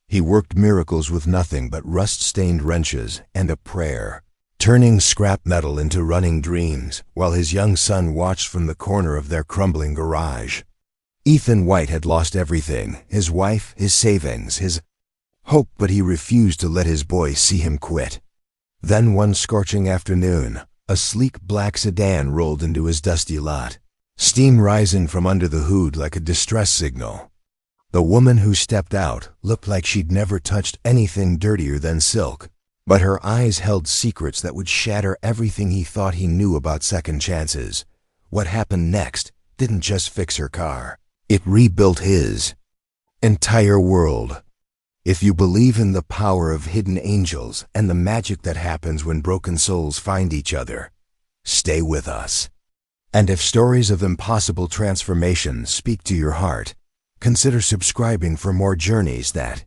He worked miracles with nothing but rust-stained wrenches and a prayer, turning scrap metal into running dreams while his young son watched from the corner of their crumbling garage. Ethan White had lost everything, his wife, his savings, his hope, but he refused to let his boy see him quit. Then one scorching afternoon, a sleek black sedan rolled into his dusty lot, steam rising from under the hood like a distress signal. The woman who stepped out looked like she'd never touched anything dirtier than silk, but her eyes held secrets that would shatter everything he thought he knew about second chances. What happened next didn't just fix her car. It rebuilt his entire world. If you believe in the power of hidden angels and the magic that happens when broken souls find each other, stay with us. And if stories of impossible transformations speak to your heart, consider subscribing for more journeys that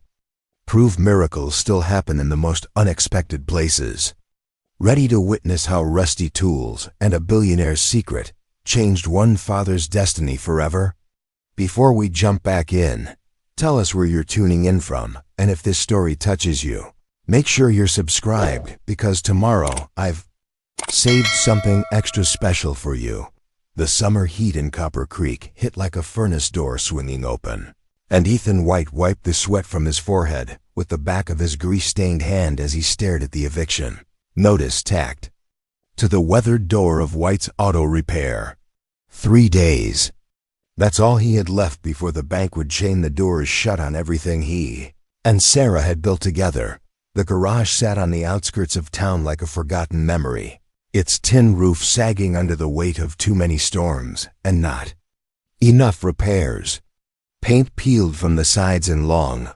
prove miracles still happen in the most unexpected places. Ready to witness how rusty tools and a billionaire's secret changed one father's destiny forever? Before we jump back in, tell us where you're tuning in from, and if this story touches you, make sure you're subscribed, because tomorrow I've saved something extra special for you. The summer heat in Copper Creek hit like a furnace door swinging open, and Ethan White wiped the sweat from his forehead with the back of his grease-stained hand as he stared at the eviction notice tacked to the weathered door of White's Auto Repair. 3 days. That's all he had left before the bank would chain the doors shut on everything he and Sarah had built together. The garage sat on the outskirts of town like a forgotten memory, its tin roof sagging under the weight of too many storms and not enough repairs. Paint peeled from the sides in long,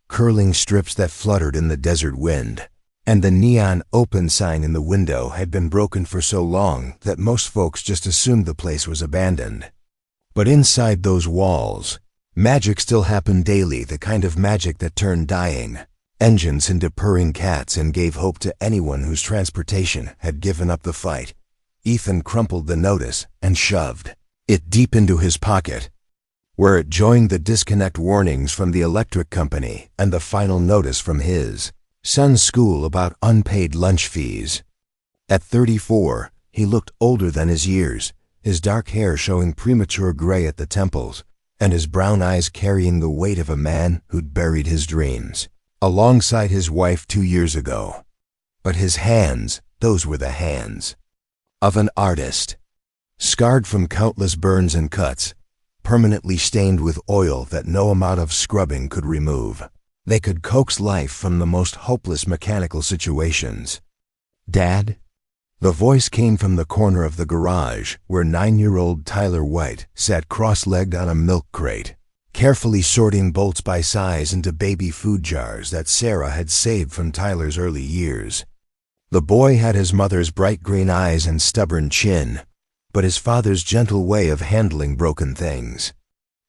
curling strips that fluttered in the desert wind, and the neon open sign in the window had been broken for so long that most folks just assumed the place was abandoned. But inside those walls, magic still happened daily, the kind of magic that turned dying engines into purring cats and gave hope to anyone whose transportation had given up the fight. Ethan crumpled the notice and shoved it deep into his pocket, where it joined the disconnect warnings from the electric company and the final notice from his son's school about unpaid lunch fees. At 34, he looked older than his years, his dark hair showing premature gray at the temples, and his brown eyes carrying the weight of a man who'd buried his dreams alongside his wife 2 years ago. But his hands, those were the hands of an artist, scarred from countless burns and cuts, permanently stained with oil that no amount of scrubbing could remove. They could coax life from the most hopeless mechanical situations. "Dad?" The voice came from the corner of the garage where 9-year-old Tyler White sat cross-legged on a milk crate, carefully sorting bolts by size into baby food jars that Sarah had saved from Tyler's early years. The boy had his mother's bright green eyes and stubborn chin, but his father's gentle way of handling broken things.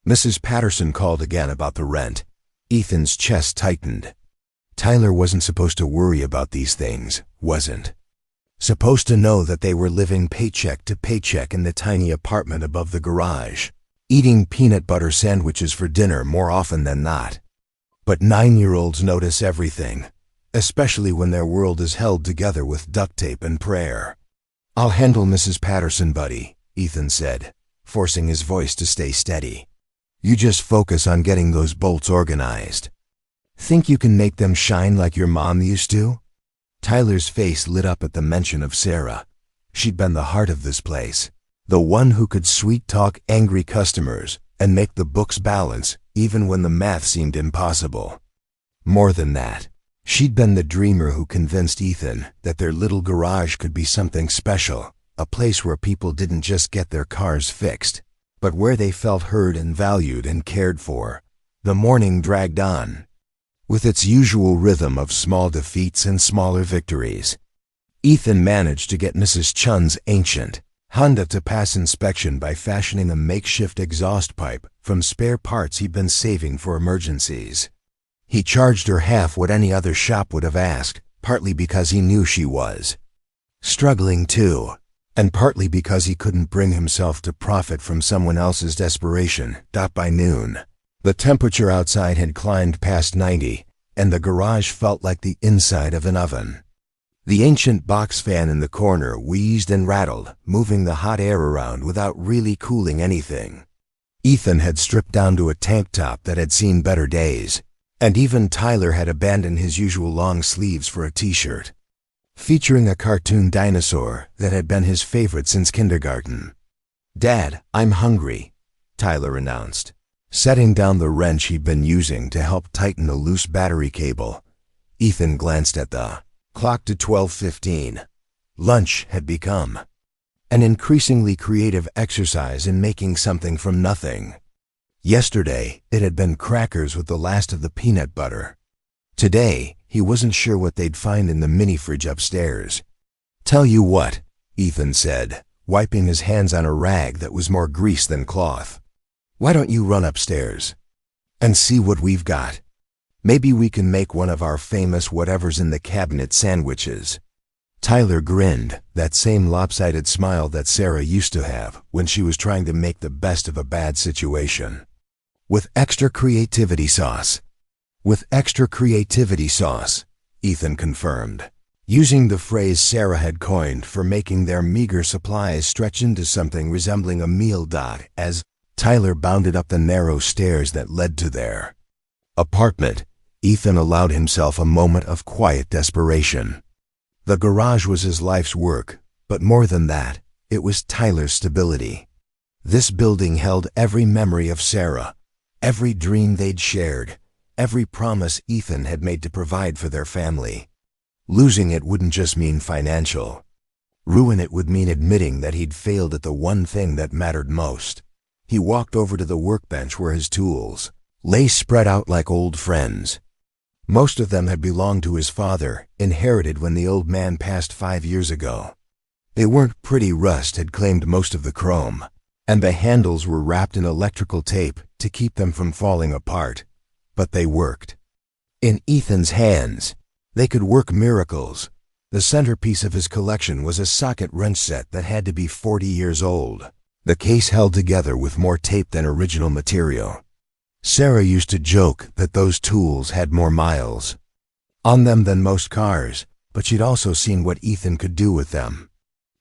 Mrs. Patterson called again about the rent. Ethan's chest tightened. Tyler wasn't supposed to worry about these things, wasn't supposed to know that they were living paycheck to paycheck in the tiny apartment above the garage, eating peanut butter sandwiches for dinner more often than not. But 9-year-olds notice everything, especially when their world is held together with duct tape and prayer. "I'll handle Mrs. Patterson, buddy," Ethan said, forcing his voice to stay steady. "You just focus on getting those bolts organized. Think you can make them shine like your mom used to?" Tyler's face lit up at the mention of Sarah. She'd been the heart of this place, the one who could sweet-talk angry customers and make the books balance even when the math seemed impossible. More than that, she'd been the dreamer who convinced Ethan that their little garage could be something special, a place where people didn't just get their cars fixed, but where they felt heard and valued and cared for. The morning dragged on, with its usual rhythm of small defeats and smaller victories. Ethan managed to get Mrs. Chun's ancient Honda to pass inspection by fashioning a makeshift exhaust pipe from spare parts he'd been saving for emergencies. He charged her half what any other shop would have asked, partly because he knew she was struggling too, and partly because he couldn't bring himself to profit from someone else's desperation. By noon, the temperature outside had climbed past 90, and the garage felt like the inside of an oven. The ancient box fan in the corner wheezed and rattled, moving the hot air around without really cooling anything. Ethan had stripped down to a tank top that had seen better days, and even Tyler had abandoned his usual long sleeves for a t-shirt, featuring a cartoon dinosaur that had been his favorite since kindergarten. "Dad, I'm hungry," Tyler announced, setting down the wrench he'd been using to help tighten a loose battery cable. Ethan glanced at the clock to 12:15. Lunch had become an increasingly creative exercise in making something from nothing. Yesterday, it had been crackers with the last of the peanut butter. Today, he wasn't sure what they'd find in the mini-fridge upstairs. "Tell you what," Ethan said, wiping his hands on a rag that was more grease than cloth. "Why don't you run upstairs and see what we've got? Maybe we can make one of our famous whatever's in the cabinet sandwiches." Tyler grinned, that same lopsided smile that Sarah used to have when she was trying to make the best of a bad situation. "With extra creativity sauce." "With extra creativity sauce," Ethan confirmed, using the phrase Sarah had coined for making their meager supplies stretch into something resembling a meal dot as Tyler bounded up the narrow stairs that led to their apartment. Ethan allowed himself a moment of quiet desperation. The garage was his life's work, but more than that, it was Tyler's stability. This building held every memory of Sarah, every dream they'd shared, every promise Ethan had made to provide for their family. Losing it wouldn't just mean financial. Ruin it would mean admitting that he'd failed at the one thing that mattered most. He walked over to the workbench where his tools lay spread out like old friends. Most of them had belonged to his father, inherited when the old man passed 5 years ago. They weren't pretty. Rust had claimed most of the chrome, and the handles were wrapped in electrical tape to keep them from falling apart. But they worked. In Ethan's hands, they could work miracles. The centerpiece of his collection was a socket wrench set that had to be 40 years old. The case held together with more tape than original material. Sarah used to joke that those tools had more miles on them than most cars, but she'd also seen what Ethan could do with them.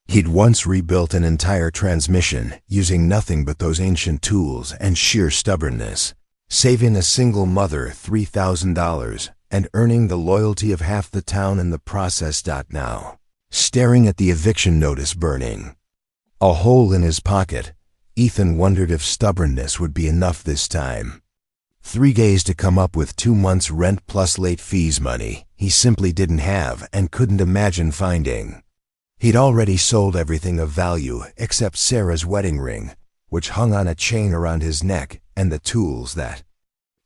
He'd once rebuilt an entire transmission using nothing but those ancient tools and sheer stubbornness, saving a single mother $3,000 and earning the loyalty of half the town in the process. Now, staring at the eviction notice burning a hole in his pocket, Ethan wondered if stubbornness would be enough this time. 3 days to come up with 2 months' rent plus late fees money he simply didn't have and couldn't imagine finding. He'd already sold everything of value except Sarah's wedding ring, which hung on a chain around his neck, and the tools that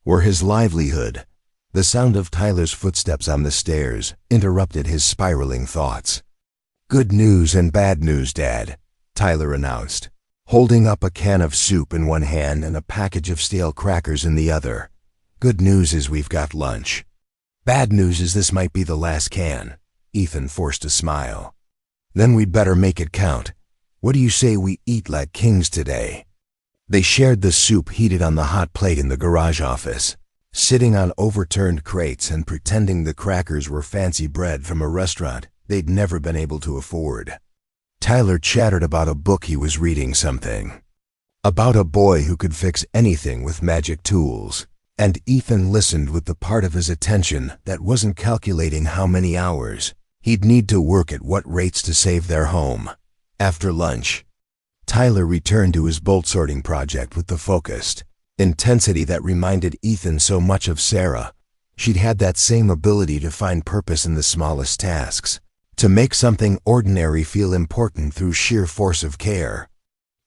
were his livelihood. The sound of Tyler's footsteps on the stairs interrupted his spiraling thoughts. "Good news and bad news, Dad," Tyler announced, holding up a can of soup in one hand and a package of stale crackers in the other. "Good news is we've got lunch. Bad news is this might be the last can." Ethan forced a smile. "Then we'd better make it count. What do you say we eat like kings today?" They shared the soup heated on the hot plate in the garage office, sitting on overturned crates and pretending the crackers were fancy bread from a restaurant they'd never been able to afford. Tyler chattered about a book he was reading, something about a boy who could fix anything with magic tools, and Ethan listened with the part of his attention that wasn't calculating how many hours he'd need to work at what rates to save their home. After lunch, Tyler returned to his bolt sorting project with the focused intensity that reminded Ethan so much of Sarah. She'd had that same ability to find purpose in the smallest tasks, to make something ordinary feel important through sheer force of care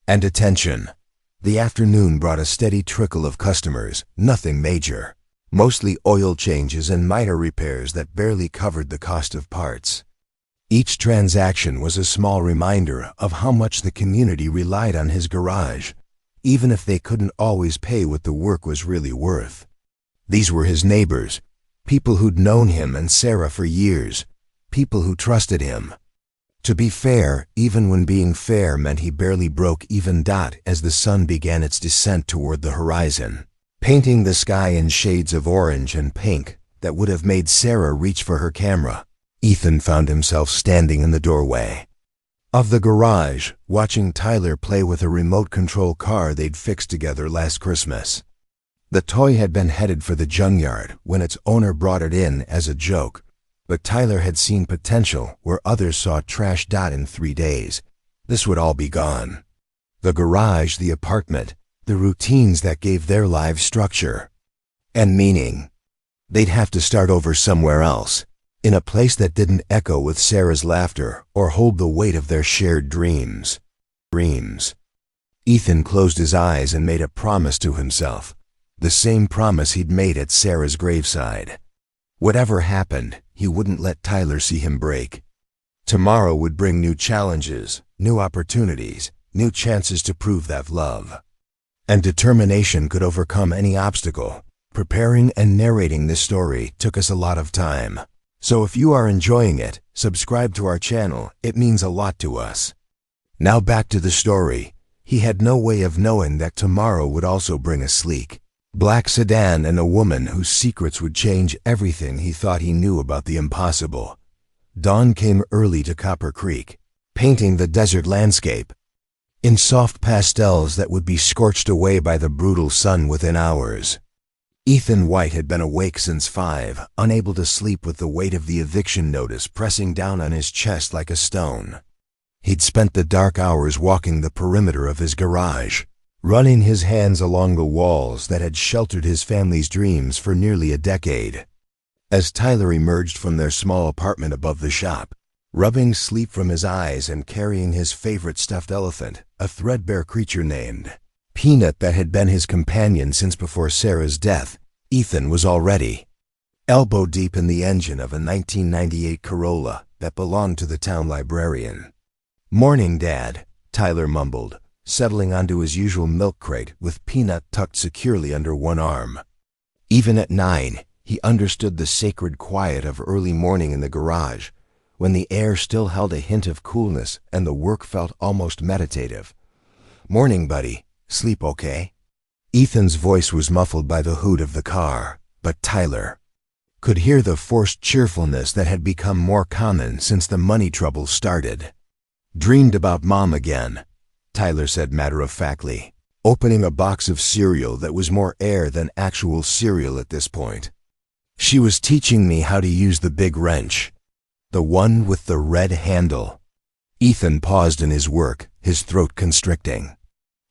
and attention. The afternoon brought a steady trickle of customers, nothing major, mostly oil changes and minor repairs that barely covered the cost of parts. Each transaction was a small reminder of how much the community relied on his garage, even if they couldn't always pay what the work was really worth. These were his neighbors, people who'd known him and Sarah for years, people who trusted him. To be fair, even when being fair meant he barely broke even. As the sun began its descent toward the horizon, painting the sky in shades of orange and pink, that would have made Sarah reach for her camera. Ethan found himself standing in the doorway of the garage, watching Tyler play with a remote control car they'd fixed together last Christmas. The toy had been headed for the junkyard when its owner brought it in as a joke, but Tyler had seen potential where others saw trash. In 3 days, this would all be gone. The garage, the apartment, the routines that gave their lives structure and meaning. They'd have to start over somewhere else, in a place that didn't echo with Sarah's laughter or hold the weight of their shared dreams. Ethan closed his eyes and made a promise to himself, the same promise he'd made at Sarah's graveside. Whatever happened, he wouldn't let Tyler see him break. Tomorrow would bring new challenges, new opportunities, new chances to prove that love and determination could overcome any obstacle. Preparing and narrating this story took us a lot of time. So if you are enjoying it, subscribe to our channel. It means a lot to us. Now back to the story. He had no way of knowing that tomorrow would also bring a sleek black sedan and a woman whose secrets would change everything he thought he knew about the impossible. Dawn came early to Copper Creek, painting the desert landscape in soft pastels that would be scorched away by the brutal sun within hours. Ethan White had been awake since 5, unable to sleep with the weight of the eviction notice pressing down on his chest like a stone. He'd spent the dark hours walking the perimeter of his garage, running his hands along the walls that had sheltered his family's dreams for nearly a decade. As Tyler emerged from their small apartment above the shop, rubbing sleep from his eyes and carrying his favorite stuffed elephant, a threadbare creature named Peanut that had been his companion since before Sarah's death, Ethan was already elbow deep in the engine of a 1998 Corolla that belonged to the town librarian. "Morning, Dad," Tyler mumbled, settling onto his usual milk crate with Peanut tucked securely under one arm. Even at 9, he understood the sacred quiet of early morning in the garage, when the air still held a hint of coolness and the work felt almost meditative. "Morning, buddy. Sleep okay?" Ethan's voice was muffled by the hoot of the car, but Tyler could hear the forced cheerfulness that had become more common since the money troubles started. "Dreamed about Mom again," Tyler said matter-of-factly, opening a box of cereal that was more air than actual cereal at this point. "She was teaching me how to use the big wrench, the one with the red handle." Ethan paused in his work, his throat constricting.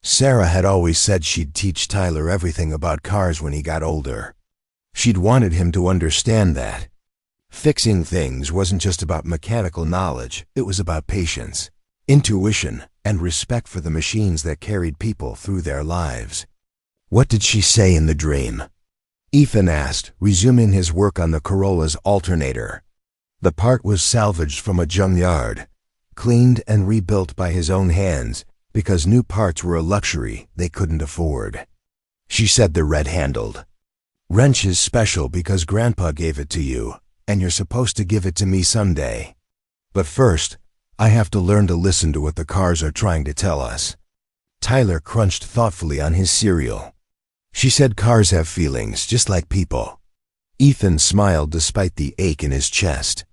Sarah had always said she'd teach Tyler everything about cars when he got older. She'd wanted him to understand that fixing things wasn't just about mechanical knowledge, it was about patience, intuition, and respect for the machines that carried people through their lives. "What did she say in the dream?" Ethan asked, resuming his work on the Corolla's alternator. The part was salvaged from a junkyard, cleaned and rebuilt by his own hands, because new parts were a luxury they couldn't afford. She said the red-handled wrench is special because Grandpa gave it to you, and you're supposed to give it to me someday. But first, I have to learn to listen to what the cars are trying to tell us. Tyler crunched thoughtfully on his cereal. "She said cars have feelings, just like people." Ethan smiled despite the ache in his chest.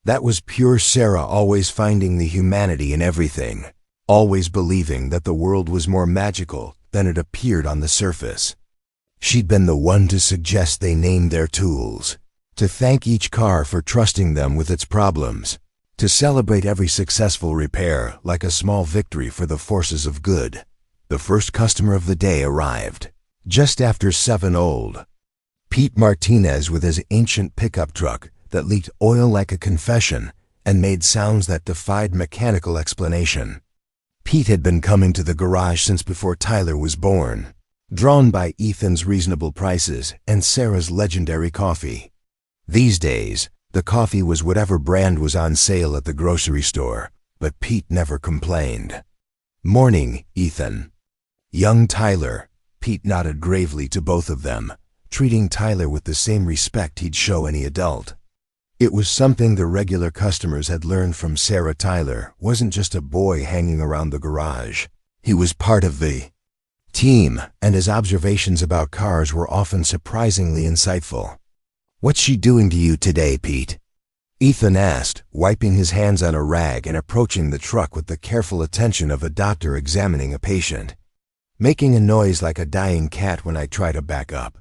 That was pure Sarah, always finding the humanity in everything, always believing that the world was more magical than it appeared on the surface. She'd been the one to suggest they name their tools, to thank each car for trusting them with its problems, to celebrate every successful repair like a small victory for the forces of good. The first customer of the day arrived, just after 7 old. Pete Martinez with his ancient pickup truck that leaked oil like a confession and made sounds that defied mechanical explanation. Pete had been coming to the garage since before Tyler was born, drawn by Ethan's reasonable prices and Sarah's legendary coffee. These days, the coffee was whatever brand was on sale at the grocery store, but Pete never complained. "Morning, Ethan." "Young Tyler," Pete nodded gravely to both of them, treating Tyler with the same respect he'd show any adult. It was something the regular customers had learned from Sarah. Tyler wasn't just a boy hanging around the garage. He was part of the team, and his observations about cars were often surprisingly insightful. "What's she doing to you today, Pete?" Ethan asked, wiping his hands on a rag and approaching the truck with the careful attention of a doctor examining a patient. "Making a noise like a dying cat when I try to back up.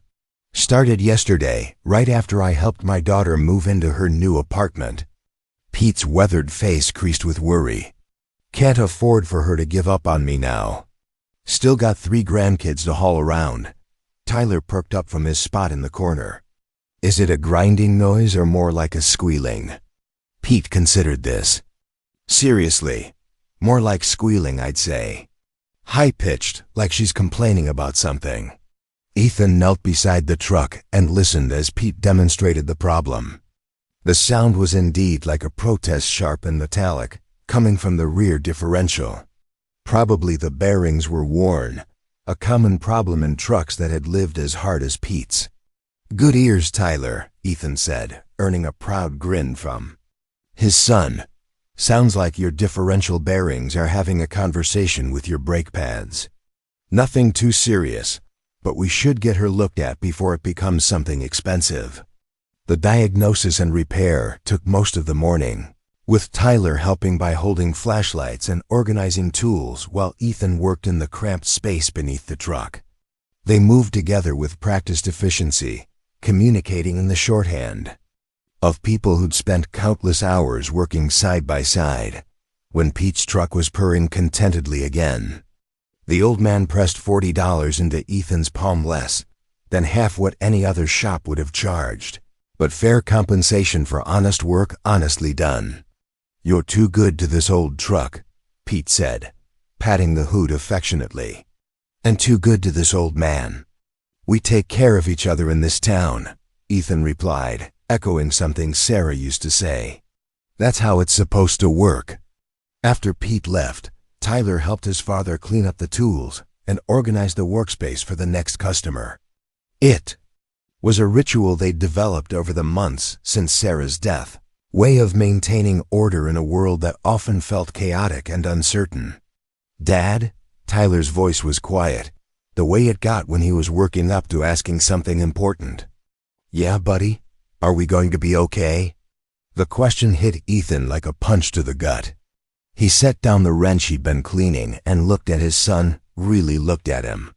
Started yesterday, right after I helped my daughter move into her new apartment." Pete's weathered face creased with worry. "Can't afford for her to give up on me now. Still got 3 grandkids to haul around." Tyler perked up from his spot in the corner. "Is it a grinding noise or more like a squealing?" Pete considered this. "Seriously, more like squealing, I'd say. High-pitched, like she's complaining about something." Ethan knelt beside the truck and listened as Pete demonstrated the problem. The sound was indeed like a protest, sharp and metallic, coming from the rear differential. Probably the bearings were worn, a common problem in trucks that had lived as hard as Pete's. "Good ears, Tyler," Ethan said, earning a proud grin from his son. "Sounds like your differential bearings are having a conversation with your brake pads. Nothing too serious, but we should get her looked at before it becomes something expensive." The diagnosis and repair took most of the morning, with Tyler helping by holding flashlights and organizing tools while Ethan worked in the cramped space beneath the truck. They moved together with practiced efficiency, communicating in the shorthand of people who'd spent countless hours working side by side. When Pete's truck was purring contentedly again, the old man pressed $40 into Ethan's palm, less than half what any other shop would have charged, but fair compensation for honest work honestly done. "You're too good to this old truck," Pete said, patting the hood affectionately. "And too good to this old man. We take care of each other in this town," Ethan replied, echoing something Sarah used to say. "That's how it's supposed to work." After Pete left, Tyler helped his father clean up the tools and organize the workspace for the next customer. It was a ritual they'd developed over the months since Sarah's death, way of maintaining order in a world that often felt chaotic and uncertain. "Dad?" Tyler's voice was quiet, the way it got when he was working up to asking something important. "Yeah, buddy? Are we going to be okay?" The question hit Ethan like a punch to the gut. He set down the wrench he'd been cleaning and looked at his son, really looked at him.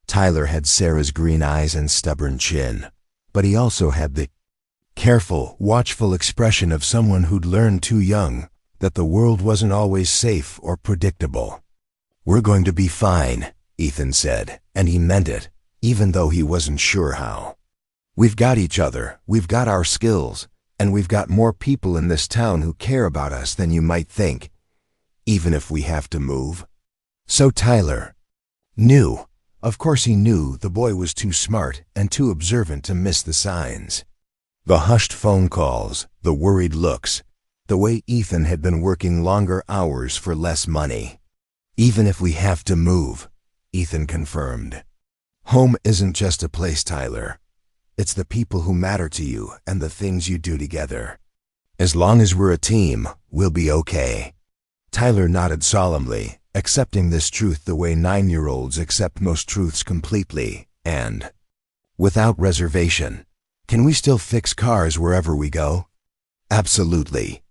Tyler had Sarah's green eyes and stubborn chin, but he also had the careful, watchful expression of someone who'd learned too young that the world wasn't always safe or predictable. "We're going to be fine," Ethan said, and he meant it, even though he wasn't sure how. "We've got each other, we've got our skills, and we've got more people in this town who care about us than you might think, even if we have to move." So Tyler knew. Of course he knew the boy was too smart and too observant to miss the signs. The hushed phone calls, the worried looks, the way Ethan had been working longer hours for less money. "Even if we have to move," Ethan confirmed. "Home isn't just a place, Tyler. It's the people who matter to you and the things you do together. As long as we're a team, we'll be okay." Tyler nodded solemnly, accepting this truth the way 9-year-olds accept most truths completely and without reservation. "Can we still fix cars wherever we go?" "Absolutely.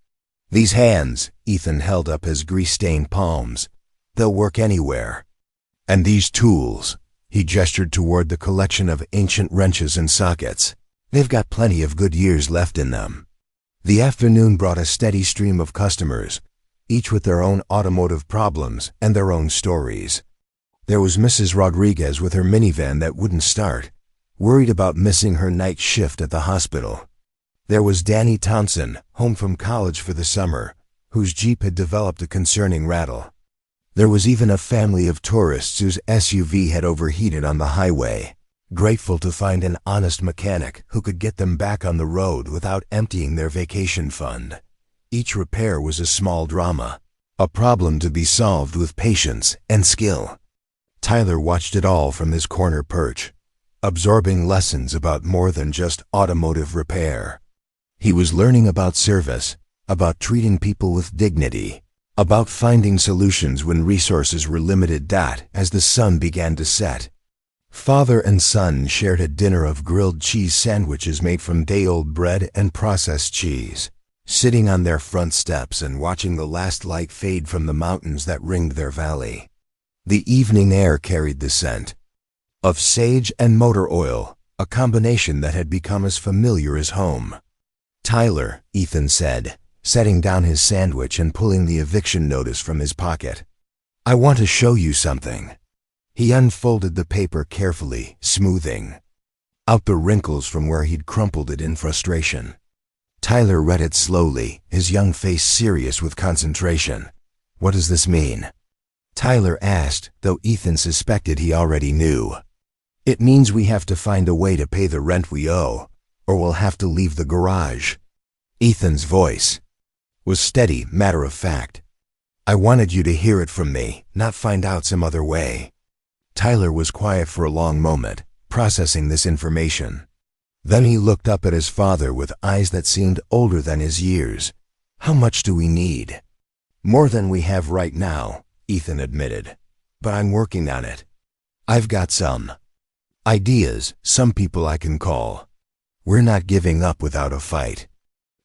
These hands," Ethan held up his grease-stained palms, "they'll work anywhere. And these tools," he gestured toward the collection of ancient wrenches and sockets, "they've got plenty of good years left in them." The afternoon brought a steady stream of customers, each with their own automotive problems and their own stories. There was Mrs. Rodriguez with her minivan that wouldn't start, worried about missing her night shift at the hospital. There was Danny Thompson, home from college for the summer, whose Jeep had developed a concerning rattle. There was even a family of tourists whose SUV had overheated on the highway, grateful to find an honest mechanic who could get them back on the road without emptying their vacation fund. Each repair was a small drama, a problem to be solved with patience and skill. Tyler watched it all from his corner perch, absorbing lessons about more than just automotive repair. He was learning about service, about treating people with dignity, about finding solutions when resources were limited. As the sun began to set, Father and son shared a dinner of grilled cheese sandwiches made from day-old bread and processed cheese, sitting on their front steps and watching the last light fade from the mountains that ringed their valley. The evening air carried the scent of sage and motor oil, a combination that had become as familiar as home. "Tyler," Ethan said, setting down his sandwich and pulling the eviction notice from his pocket. "I want to show you something." He unfolded the paper carefully, smoothing out the wrinkles from where he'd crumpled it in frustration. Tyler read it slowly, his young face serious with concentration. "What does this mean?" Tyler asked, though Ethan suspected he already knew. "It means we have to find a way to pay the rent we owe, or we'll have to leave the garage." Ethan's voice was steady, matter-of-fact. "I wanted you to hear it from me, not find out some other way." Tyler was quiet for a long moment, processing this information. Then he looked up at his father with eyes that seemed older than his years. "How much do we need?" "More than we have right now," Ethan admitted. "But I'm working on it. I've got some ideas, some people I can call. We're not giving up without a fight."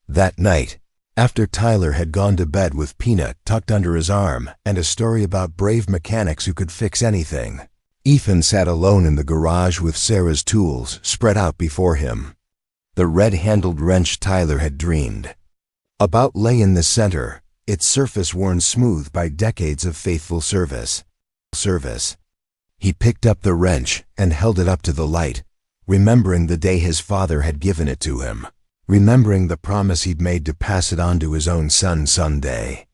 That night, after Tyler had gone to bed with Peanut tucked under his arm and a story about brave mechanics who could fix anything, Ethan sat alone in the garage with Sarah's tools spread out before him. The red-handled wrench Tyler had dreamed about lay in the center, its surface worn smooth by decades of faithful service. He picked up the wrench and held it up to the light, remembering the day his father had given it to him, remembering the promise he'd made to pass it on to his own son someday.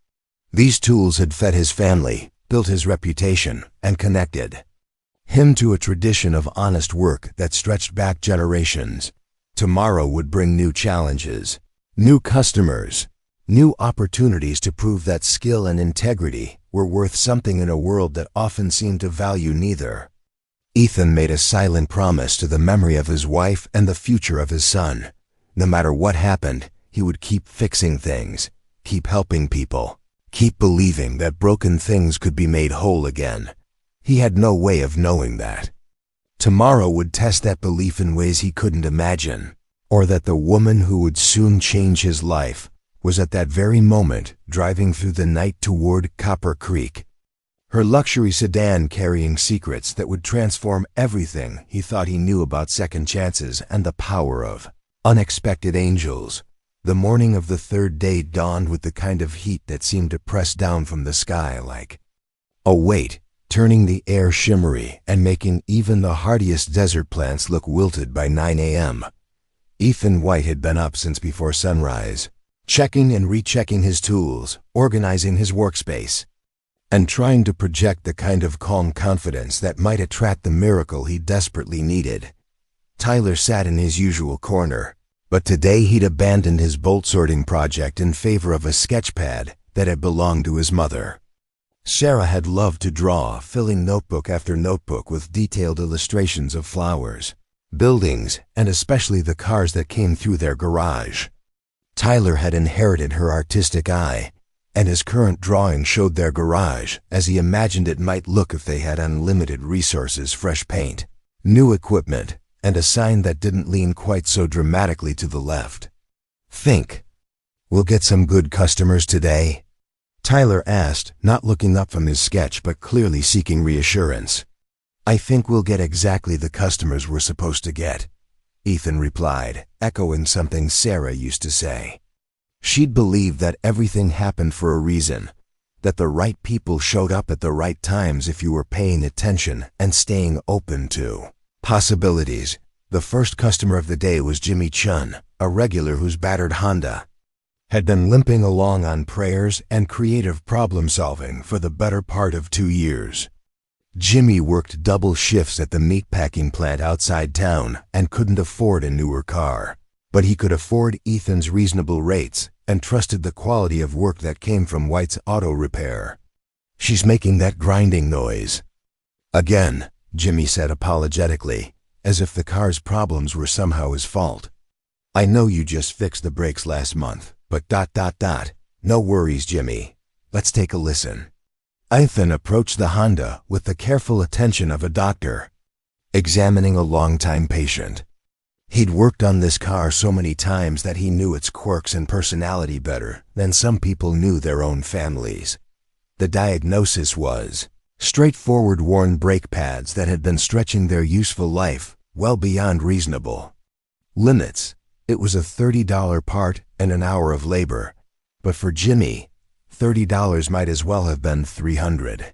These tools had fed his family, built his reputation, and connected him to a tradition of honest work that stretched back generations. Tomorrow would bring new challenges, new customers, new opportunities to prove that skill and integrity were worth something in a world that often seemed to value neither. Ethan made a silent promise to the memory of his wife and the future of his son. No matter what happened, he would keep fixing things, keep helping people, keep believing that broken things could be made whole again. He had no way of knowing that tomorrow would test that belief in ways he couldn't imagine, or that the woman who would soon change his life was at that very moment driving through the night toward Copper Creek, her luxury sedan carrying secrets that would transform everything he thought he knew about second chances and the power of unexpected angels. The morning of the third day dawned with the kind of heat that seemed to press down from the sky like a weight, turning the air shimmery and making even the hardiest desert plants look wilted by 9 a.m. Ethan White had been up since before sunrise, checking and rechecking his tools, organizing his workspace, and trying to project the kind of calm confidence that might attract the miracle he desperately needed. Tyler sat in his usual corner, but today he'd abandoned his bolt-sorting project in favor of a sketch pad that had belonged to his mother. Sarah had loved to draw, filling notebook after notebook with detailed illustrations of flowers, buildings, and especially the cars that came through their garage. Tyler had inherited her artistic eye, and his current drawing showed their garage as he imagined it might look if they had unlimited resources, fresh paint, new equipment, and a sign that didn't lean quite so dramatically to the left. "Think we'll get some good customers today?" Tyler asked, not looking up from his sketch but clearly seeking reassurance. "I think we'll get exactly the customers we're supposed to get," Ethan replied, echoing something Sarah used to say. She'd believed that everything happened for a reason, that the right people showed up at the right times if you were paying attention and staying open to possibilities. The first customer of the day was Jimmy Chun, a regular whose battered Honda had been limping along on prayers and creative problem-solving for the better part of 2 years. Jimmy worked double shifts at the meatpacking plant outside town and couldn't afford a newer car, but he could afford Ethan's reasonable rates and trusted the quality of work that came from White's auto repair. "She's making that grinding noise again," Jimmy said apologetically, as if the car's problems were somehow his fault. "I know you just fixed the brakes last month, but ... No worries, Jimmy. Let's take a listen." Ethan approached the Honda with the careful attention of a doctor. examining a longtime patient. He'd worked on this car so many times that he knew its quirks and personality better than some people knew their own families. The diagnosis was straightforward worn brake pads that had been stretching their useful life well beyond reasonable limits. It was a $30 part and an hour of labor, but for Jimmy, $30 might as well have been $300.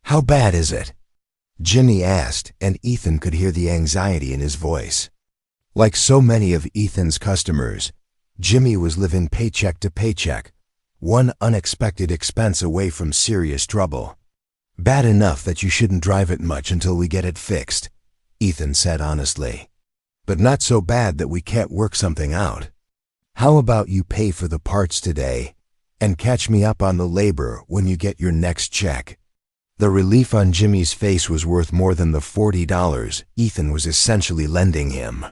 "How bad is it?" Jimmy asked, and Ethan could hear the anxiety in his voice. Like so many of Ethan's customers, Jimmy was living paycheck to paycheck, one unexpected expense away from serious trouble. "Bad enough that you shouldn't drive it much until we get it fixed," Ethan said honestly. "But not so bad that we can't work something out. How about you pay for the parts today and catch me up on the labor when you get your next check?" The relief on Jimmy's face was worth more than the $40 Ethan was essentially lending him.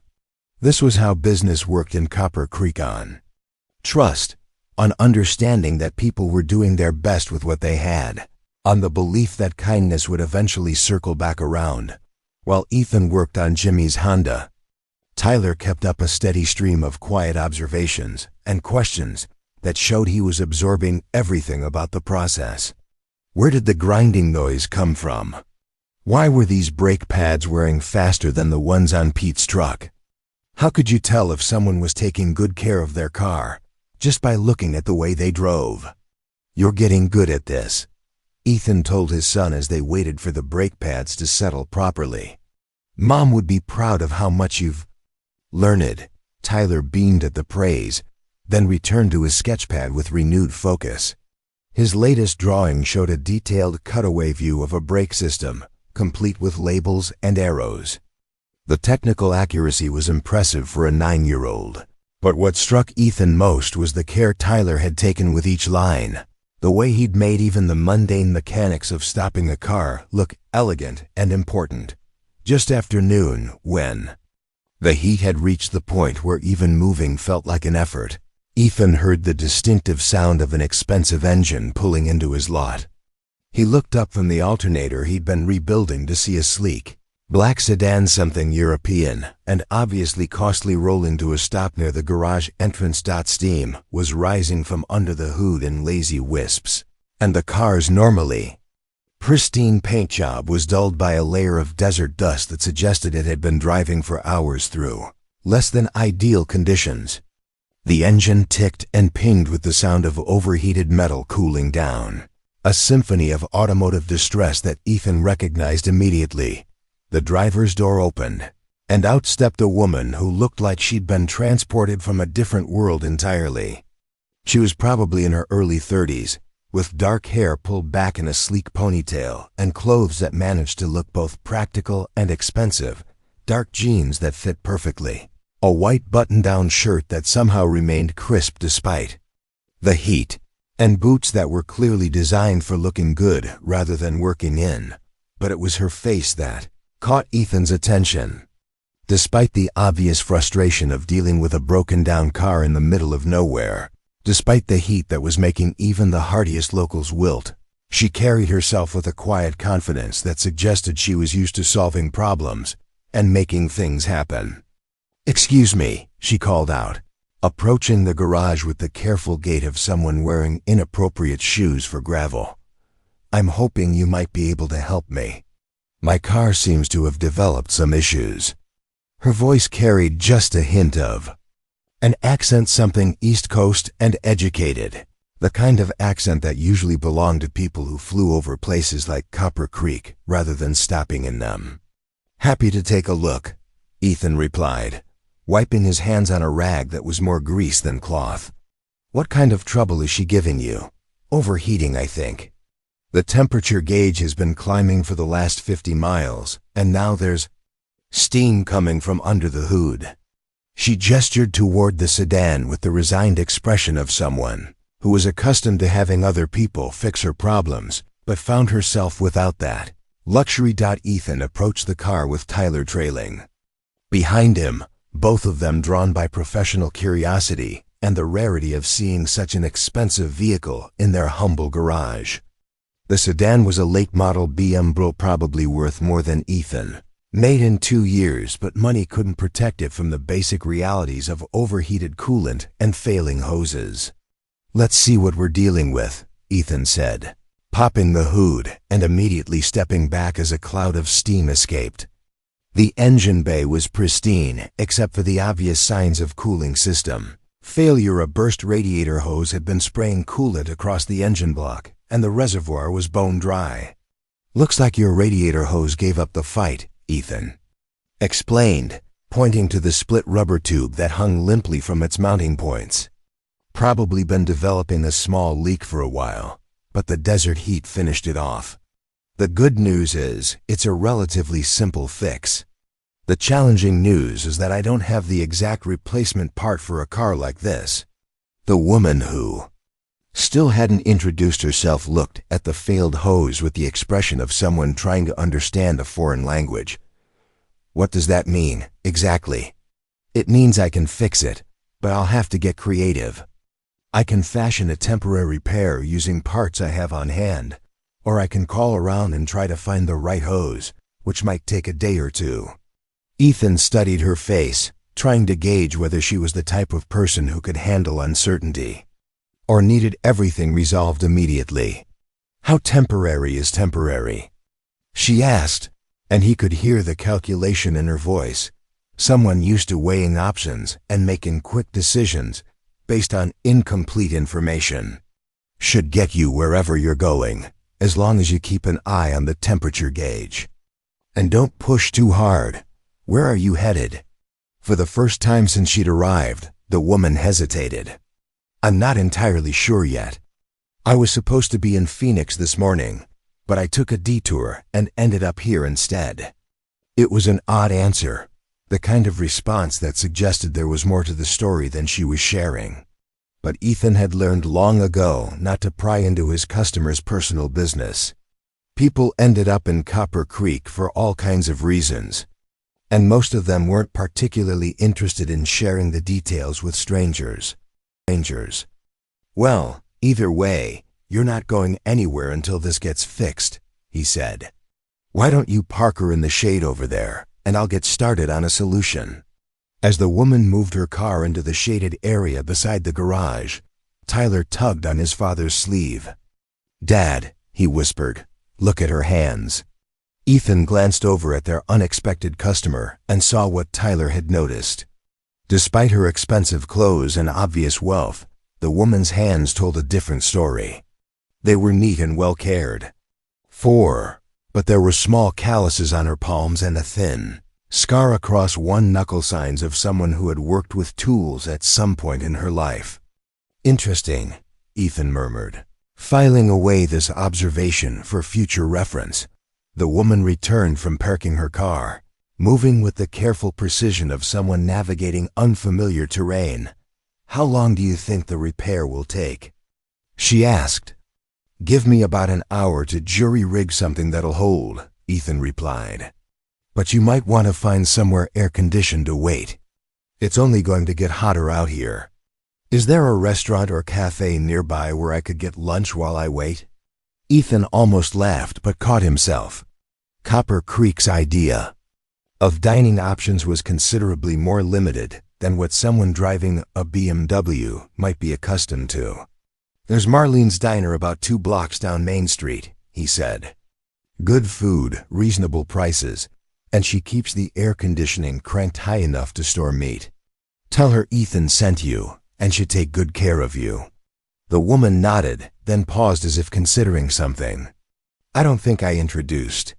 This was how business worked in Copper Creek, on trust, on understanding that people were doing their best with what they had, on the belief that kindness would eventually circle back around. While Ethan worked on Jimmy's Honda, Tyler kept up a steady stream of quiet observations and questions that showed he was absorbing everything about the process. Where did the grinding noise come from? Why were these brake pads wearing faster than the ones on Pete's truck? How could you tell if someone was taking good care of their car just by looking at the way they drove? "You're getting good at this," Ethan told his son as they waited for the brake pads to settle properly. "Mom would be proud of how much you've learned." Tyler beamed at the praise, then returned to his sketchpad with renewed focus. His latest drawing showed a detailed cutaway view of a brake system, complete with labels and arrows. The technical accuracy was impressive for a 9-year-old. But what struck Ethan most was the care Tyler had taken with each line, the way he'd made even the mundane mechanics of stopping a car look elegant and important. Just after noon, when the heat had reached the point where even moving felt like an effort, Ethan heard the distinctive sound of an expensive engine pulling into his lot. He looked up from the alternator he'd been rebuilding to see a sleek black sedan, something European and obviously costly, rolling to a stop near the garage entrance. Steam was rising from under the hood in lazy wisps, and the car's normally pristine paint job was dulled by a layer of desert dust that suggested it had been driving for hours through less than ideal conditions. The engine ticked and pinged with the sound of overheated metal cooling down, a symphony of automotive distress that Ethan recognized immediately. The driver's door opened, and out stepped a woman who looked like she'd been transported from a different world entirely. She was probably in her early 30s, with dark hair pulled back in a sleek ponytail and clothes that managed to look both practical and expensive, dark jeans that fit perfectly, a white button-down shirt that somehow remained crisp despite the heat, and boots that were clearly designed for looking good rather than working in. But it was her face that caught Ethan's attention. Despite the obvious frustration of dealing with a broken-down car in the middle of nowhere, despite the heat that was making even the hardiest locals wilt, she carried herself with a quiet confidence that suggested she was used to solving problems and making things happen. "Excuse me," she called out, approaching the garage with the careful gait of someone wearing inappropriate shoes for gravel. "I'm hoping you might be able to help me. My car seems to have developed some issues." Her voice carried just a hint of an accent, something East Coast and educated, the kind of accent that usually belonged to people who flew over places like Copper Creek rather than stopping in them. "Happy to take a look," Ethan replied, wiping his hands on a rag that was more grease than cloth. "What kind of trouble is she giving you?" "Overheating, I think. The temperature gauge has been climbing for the last 50 miles, and now there's steam coming from under the hood." She gestured toward the sedan with the resigned expression of someone who was accustomed to having other people fix her problems, but found herself without that luxury. Ethan approached the car with Tyler trailing behind him, both of them drawn by professional curiosity and the rarity of seeing such an expensive vehicle in their humble garage. The sedan was a late-model BMW, probably worth more than Ethan Made in 2 years, but money couldn't protect it from the basic realities of overheated coolant and failing hoses. "Let's see what we're dealing with," Ethan said, popping the hood and immediately stepping back as a cloud of steam escaped. The engine bay was pristine, except for the obvious signs of cooling system failure. A burst radiator hose had been spraying coolant across the engine block, and the reservoir was bone dry. "Looks like your radiator hose gave up the fight," Ethan explained, pointing to the split rubber tube that hung limply from its mounting points. "Probably been developing a small leak for a while, but the desert heat finished it off. The good news is, it's a relatively simple fix. The challenging news is that I don't have the exact replacement part for a car like this." The woman, who still hadn't introduced herself, looked at the failed hose with the expression of someone trying to understand a foreign language. "What does that mean, exactly?" "It means I can fix it, but I'll have to get creative. I can fashion a temporary repair using parts I have on hand, or I can call around and try to find the right hose, which might take a day or two." Ethan studied her face, trying to gauge whether she was the type of person who could handle uncertainty, or needed everything resolved immediately. "How temporary is temporary?" she asked, and he could hear the calculation in her voice. Someone used to weighing options and making quick decisions based on incomplete information. "Should get you wherever you're going, as long as you keep an eye on the temperature gauge. And don't push too hard. Where are you headed?" For the first time since she'd arrived, the woman hesitated. "I'm not entirely sure yet. I was supposed to be in Phoenix this morning, but I took a detour and ended up here instead." It was an odd answer, the kind of response that suggested there was more to the story than she was sharing. But Ethan had learned long ago not to pry into his customers' personal business. People ended up in Copper Creek for all kinds of reasons, and most of them weren't particularly interested in sharing the details with strangers. "Well, either way, you're not going anywhere until this gets fixed," he said. "Why don't you park her in the shade over there, and I'll get started on a solution." As the woman moved her car into the shaded area beside the garage, Tyler tugged on his father's sleeve. "Dad," he whispered, "look at her hands." Ethan glanced over at their unexpected customer and saw what Tyler had noticed. Despite her expensive clothes and obvious wealth, the woman's hands told a different story. They were neat and well cared for, but there were small calluses on her palms and a thin scar across one knuckle, signs of someone who had worked with tools at some point in her life. "Interesting," Ethan murmured, filing away this observation for future reference. The woman returned from parking her car, moving with the careful precision of someone navigating unfamiliar terrain. "How long do you think the repair will take?" she asked. "Give me about an hour to jury-rig something that'll hold," Ethan replied. "But you might want to find somewhere air-conditioned to wait. It's only going to get hotter out here. Is there a restaurant or cafe nearby where I could get lunch while I wait?" Ethan almost laughed but caught himself. Copper Creek's idea of dining options was considerably more limited than what someone driving a BMW might be accustomed to. "There's Marlene's Diner about 2 blocks down Main Street," he said. "Good food, reasonable prices, and she keeps the air conditioning cranked high enough to store meat. Tell her Ethan sent you, and she'll take good care of you." The woman nodded, then paused as if considering something. "I don't think I introduced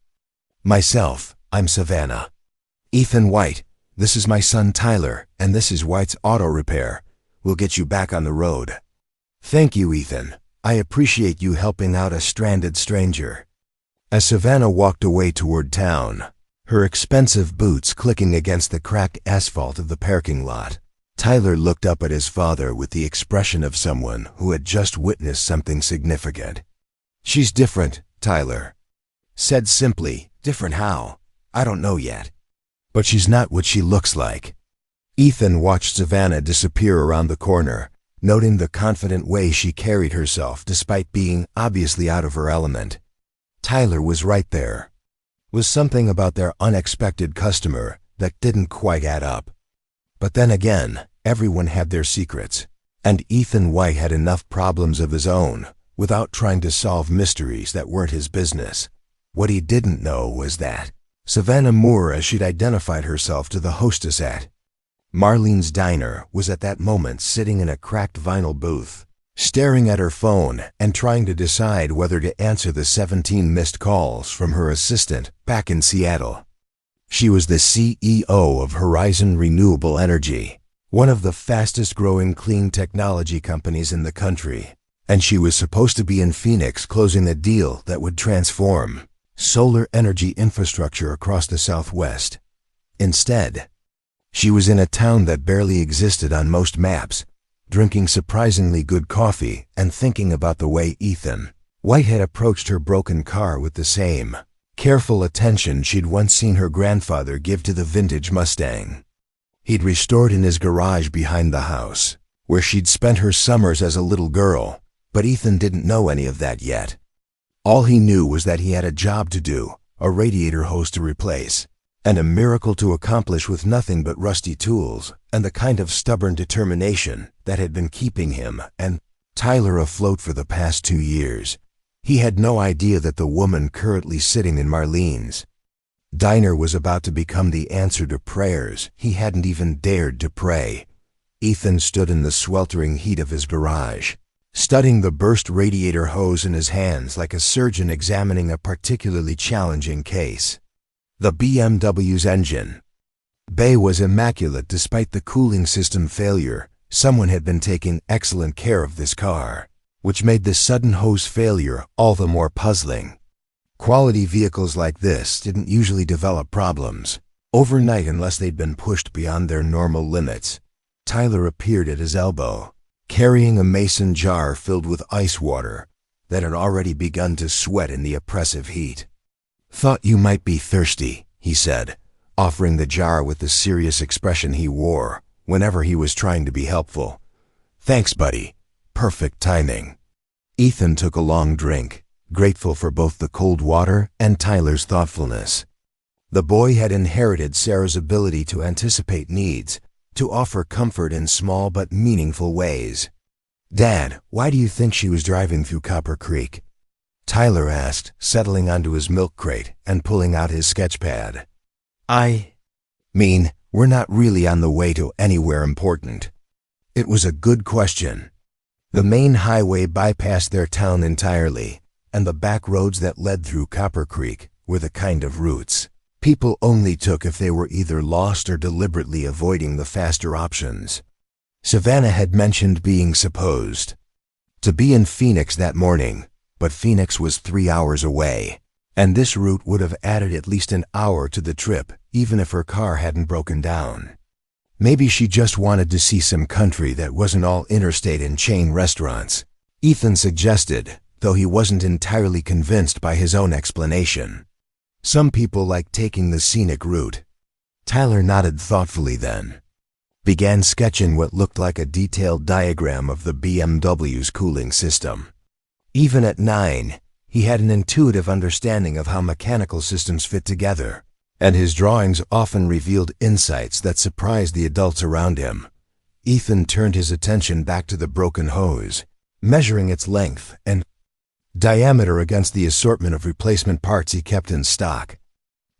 myself. I'm Savannah. Ethan White. This is my son Tyler, and this is White's Auto Repair. We'll get you back on the road." "Thank you, Ethan. I appreciate you helping out a stranded stranger." As Savannah walked away toward town, her expensive boots clicking against the cracked asphalt of the parking lot, Tyler looked up at his father with the expression of someone who had just witnessed something significant. "She's different," Tyler said simply. "Different how? I don't know yet. But she's not what she looks like." Ethan watched Savannah disappear around the corner, noting the confident way she carried herself despite being obviously out of her element. Tyler was right there, Was something about their unexpected customer that didn't quite add up. But then again, everyone had their secrets, and Ethan White had enough problems of his own without trying to solve mysteries that weren't his business. What he didn't know was that Savannah Moore, as she'd identified herself to the hostess at Marlene's Diner, was at that moment sitting in a cracked vinyl booth, staring at her phone and trying to decide whether to answer the 17 missed calls from her assistant back in Seattle. She was the CEO of Horizon Renewable Energy, one of the fastest-growing clean technology companies in the country, and she was supposed to be in Phoenix closing a deal that would transform solar energy infrastructure across the Southwest. Instead, she was in a town that barely existed on most maps, drinking surprisingly good coffee and thinking about the way Ethan White had approached her broken car with the same careful attention she'd once seen her grandfather give to the vintage Mustang he'd restored in his garage behind the house, where she'd spent her summers as a little girl. But Ethan didn't know any of that yet. All he knew was that he had a job to do, a radiator hose to replace, and a miracle to accomplish with nothing but rusty tools and the kind of stubborn determination that had been keeping him and Tyler afloat for the past 2 years. He had no idea that the woman currently sitting in Marlene's Diner was about to become the answer to prayers he hadn't even dared to pray. Ethan stood in the sweltering heat of his garage, studying the burst radiator hose in his hands like a surgeon examining a particularly challenging case. The BMW's engine bay was immaculate despite the cooling system failure. Someone had been taking excellent care of this car, which made the sudden hose failure all the more puzzling. Quality vehicles like this didn't usually develop problems overnight unless they'd been pushed beyond their normal limits. Tyler appeared at his elbow, carrying a mason jar filled with ice water that had already begun to sweat in the oppressive heat. "Thought you might be thirsty," he said, offering the jar with the serious expression he wore whenever he was trying to be helpful. "Thanks, buddy. Perfect timing." Ethan took a long drink, grateful for both the cold water and Tyler's thoughtfulness. The boy had inherited Sarah's ability to anticipate needs, to offer comfort in small but meaningful ways. "Dad, why do you think she was driving through Copper Creek?" Tyler asked, settling onto his milk crate and pulling out his sketch pad. "I mean, we're not really on the way to anywhere important." It was a good question. The main highway bypassed their town entirely, and the back roads that led through Copper Creek were the kind of routes people only took if they were either lost or deliberately avoiding the faster options. Savannah had mentioned being supposed to be in Phoenix that morning, but Phoenix was 3 hours away, and this route would have added at least an hour to the trip, even if her car hadn't broken down. Maybe she just wanted to see some country that wasn't all interstate and chain restaurants, Ethan suggested, though he wasn't entirely convinced by his own explanation. Some people like taking the scenic route. Tyler nodded thoughtfully then, began sketching what looked like a detailed diagram of the BMW's cooling system. Even at 9, he had an intuitive understanding of how mechanical systems fit together, and his drawings often revealed insights that surprised the adults around him. Ethan turned his attention back to the broken hose, measuring its length and diameter against the assortment of replacement parts he kept in stock.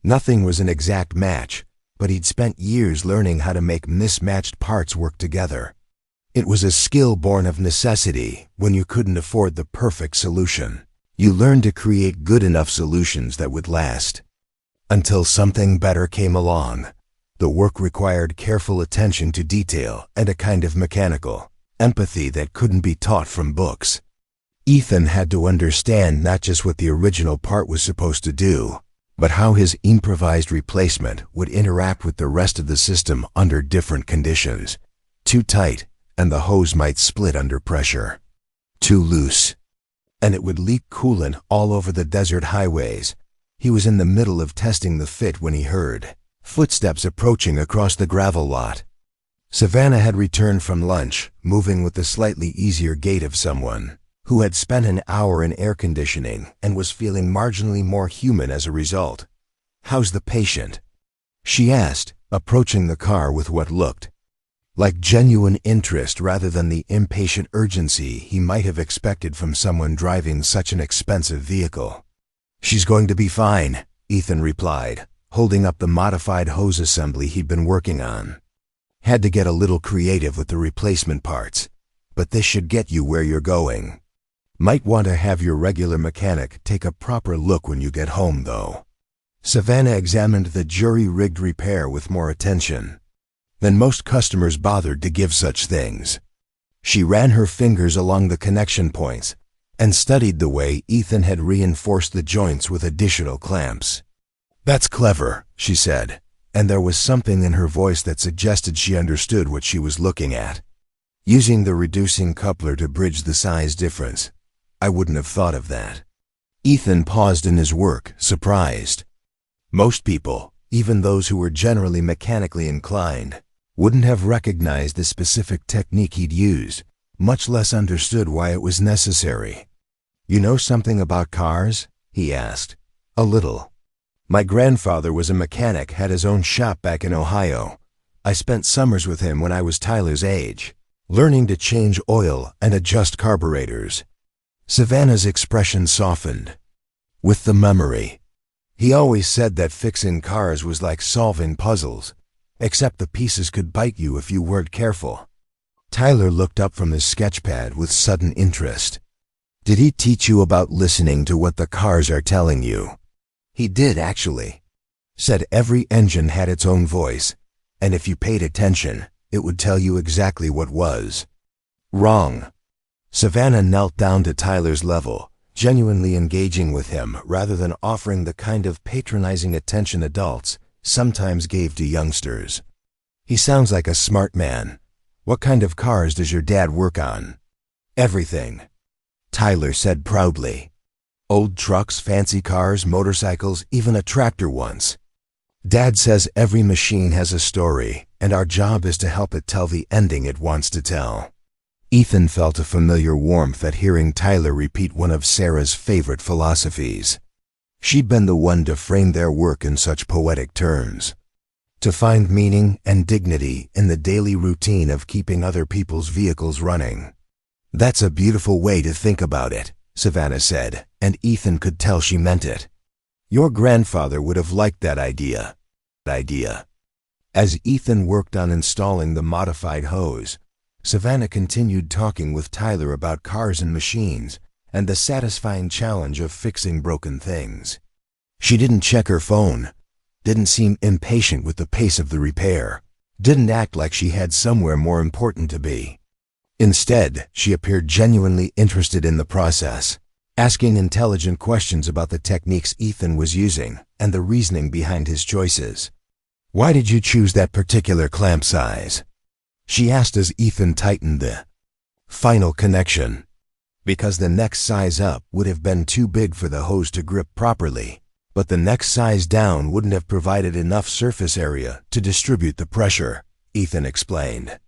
Nothing was an exact match, but he'd spent years learning how to make mismatched parts work together. It was a skill born of necessity when you couldn't afford the perfect solution. You learned to create good enough solutions that would last. Until something better came along. The work required careful attention to detail and a kind of mechanical empathy that couldn't be taught from books. Ethan had to understand not just what the original part was supposed to do, but how his improvised replacement would interact with the rest of the system under different conditions. Too tight, and the hose might split under pressure. Too loose, and it would leak coolant all over the desert highways. He was in the middle of testing the fit when he heard footsteps approaching across the gravel lot. Savannah had returned from lunch, moving with the slightly easier gait of someone who had spent an hour in air conditioning and was feeling marginally more human as a result. "How's the patient?" she asked, approaching the car with what looked like genuine interest rather than the impatient urgency he might have expected from someone driving such an expensive vehicle. "She's going to be fine," Ethan replied, holding up the modified hose assembly he'd been working on. "Had to get a little creative with the replacement parts, but this should get you where you're going. Might want to have your regular mechanic take a proper look when you get home, though." Savannah examined the jury-rigged repair with more attention than most customers bothered to give such things. She ran her fingers along the connection points and studied the way Ethan had reinforced the joints with additional clamps. "That's clever," she said, and there was something in her voice that suggested she understood what she was looking at. "Using the reducing coupler to bridge the size difference. I wouldn't have thought of that." Ethan paused in his work, surprised. Most people, even those who were generally mechanically inclined, wouldn't have recognized the specific technique he'd used, much less understood why it was necessary. "You know something about cars?" he asked. "A little. My grandfather was a mechanic, had his own shop back in Ohio. I spent summers with him when I was Tyler's age, learning to change oil and adjust carburetors." Savannah's expression softened. "With the memory. He always said that fixing cars was like solving puzzles, except the pieces could bite you if you weren't careful." Tyler looked up from his sketchpad with sudden interest. "Did he teach you about listening to what the cars are telling you?" "He did, actually. Said every engine had its own voice, and if you paid attention, it would tell you exactly what was wrong." Savannah knelt down to Tyler's level, genuinely engaging with him rather than offering the kind of patronizing attention adults sometimes gave to youngsters. "He sounds like a smart man. What kind of cars does your dad work on?" "Everything," Tyler said proudly. "Old trucks, fancy cars, motorcycles, even a tractor once. Dad says every machine has a story, and our job is to help it tell the ending it wants to tell." Ethan felt a familiar warmth at hearing Tyler repeat one of Sarah's favorite philosophies. She'd been the one to frame their work in such poetic terms. To find meaning and dignity in the daily routine of keeping other people's vehicles running. "That's a beautiful way to think about it," Savannah said, and Ethan could tell she meant it. "Your grandfather would have liked that idea." As Ethan worked on installing the modified hose, Savannah continued talking with Tyler about cars and machines and the satisfying challenge of fixing broken things. She didn't check her phone, didn't seem impatient with the pace of the repair, didn't act like she had somewhere more important to be. Instead, she appeared genuinely interested in the process, asking intelligent questions about the techniques Ethan was using and the reasoning behind his choices. "Why did you choose that particular clamp size?" she asked as Ethan tightened the final connection. "Because the next size up would have been too big for the hose to grip properly, but the next size down wouldn't have provided enough surface area to distribute the pressure," Ethan explained.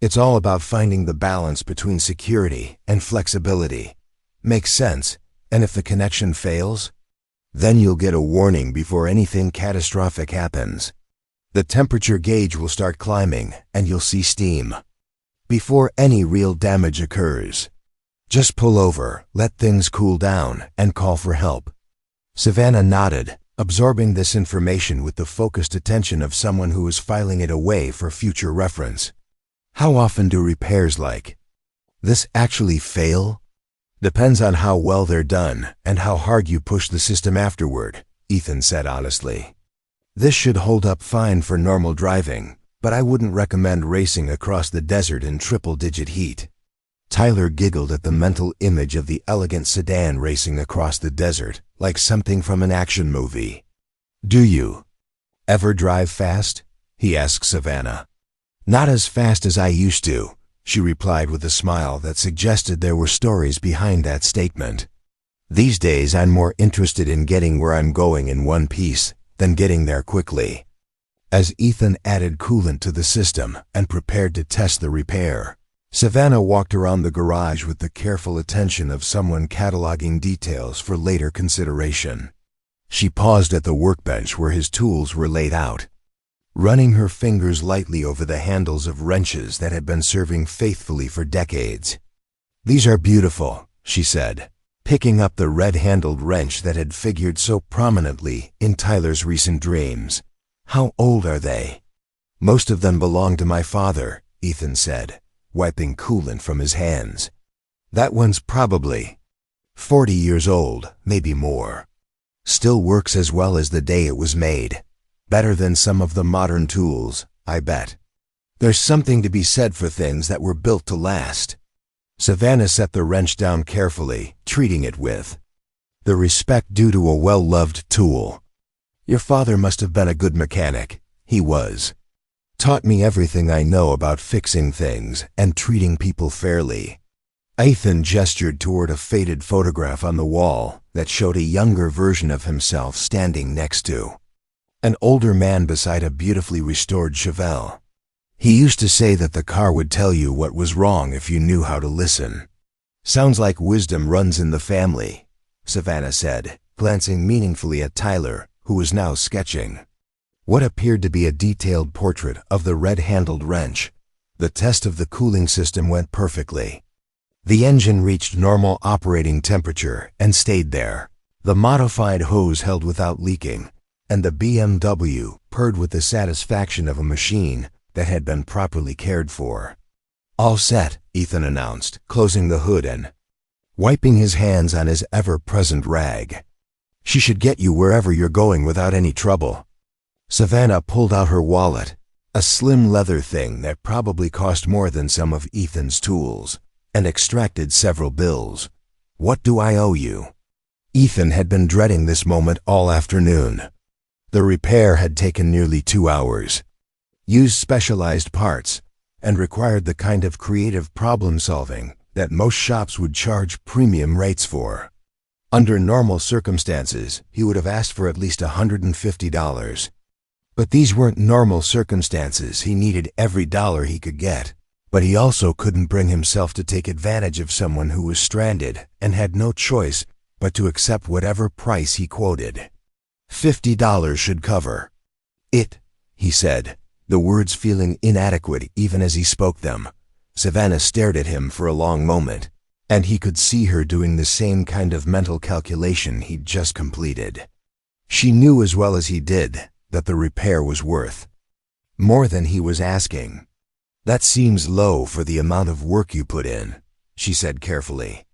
"It's all about finding the balance between security and flexibility. Makes sense, and if the connection fails, then you'll get a warning before anything catastrophic happens. The temperature gauge will start climbing and you'll see steam before any real damage occurs. Just pull over, let things cool down, and call for help." Savannah nodded, absorbing this information with the focused attention of someone who was filing it away for future reference. "How often do repairs like this actually fail?" "Depends on how well they're done and how hard you push the system afterward," Ethan said honestly. "This should hold up fine for normal driving, but I wouldn't recommend racing across the desert in triple-digit heat." Tyler giggled at the mental image of the elegant sedan racing across the desert, like something from an action movie. "Do you ever drive fast?" he asked Savannah. "Not as fast as I used to," she replied with a smile that suggested there were stories behind that statement. "These days I'm more interested in getting where I'm going in one piece than getting there quickly." As Ethan added coolant to the system and prepared to test the repair, Savannah walked around the garage with the careful attention of someone cataloging details for later consideration. She paused at the workbench where his tools were laid out, running her fingers lightly over the handles of wrenches that had been serving faithfully for decades. "These are beautiful," she said, picking up the red-handled wrench that had figured so prominently in Tyler's recent dreams. "How old are they?" "Most of them belong to my father," Ethan said, wiping coolant from his hands. "That one's probably 40 years old, maybe more. Still works as well as the day it was made. Better than some of the modern tools, I bet. There's something to be said for things that were built to last." Savannah set the wrench down carefully, treating it with the respect due to a well-loved tool. "Your father must have been a good mechanic." "He was. Taught me everything I know about fixing things and treating people fairly." Ethan gestured toward a faded photograph on the wall that showed a younger version of himself standing next to an older man beside a beautifully restored Chevelle. "He used to say that the car would tell you what was wrong if you knew how to listen." "Sounds like wisdom runs in the family," Savannah said, glancing meaningfully at Tyler, who was now sketching what appeared to be a detailed portrait of the red-handled wrench. The test of the cooling system went perfectly. The engine reached normal operating temperature and stayed there. The modified hose held without leaking, and the BMW purred with the satisfaction of a machine that had been properly cared for. "All set," Ethan announced, closing the hood and wiping his hands on his ever-present rag. "She should get you wherever you're going without any trouble." Savannah pulled out her wallet, a slim leather thing that probably cost more than some of Ethan's tools, and extracted several bills. "What do I owe you?" Ethan had been dreading this moment all afternoon. The repair had taken nearly 2 hours, used specialized parts, and required the kind of creative problem-solving that most shops would charge premium rates for. Under normal circumstances, he would have asked for at least $150. But these weren't normal circumstances. He needed every dollar he could get. But he also couldn't bring himself to take advantage of someone who was stranded and had no choice but to accept whatever price he quoted. $50 should cover it, he said, the words feeling inadequate even as he spoke them. Savannah stared at him for a long moment, and he could see her doing the same kind of mental calculation he'd just completed. She knew as well as he did that the repair was worth more than he was asking. "That seems low for the amount of work you put in," she said carefully.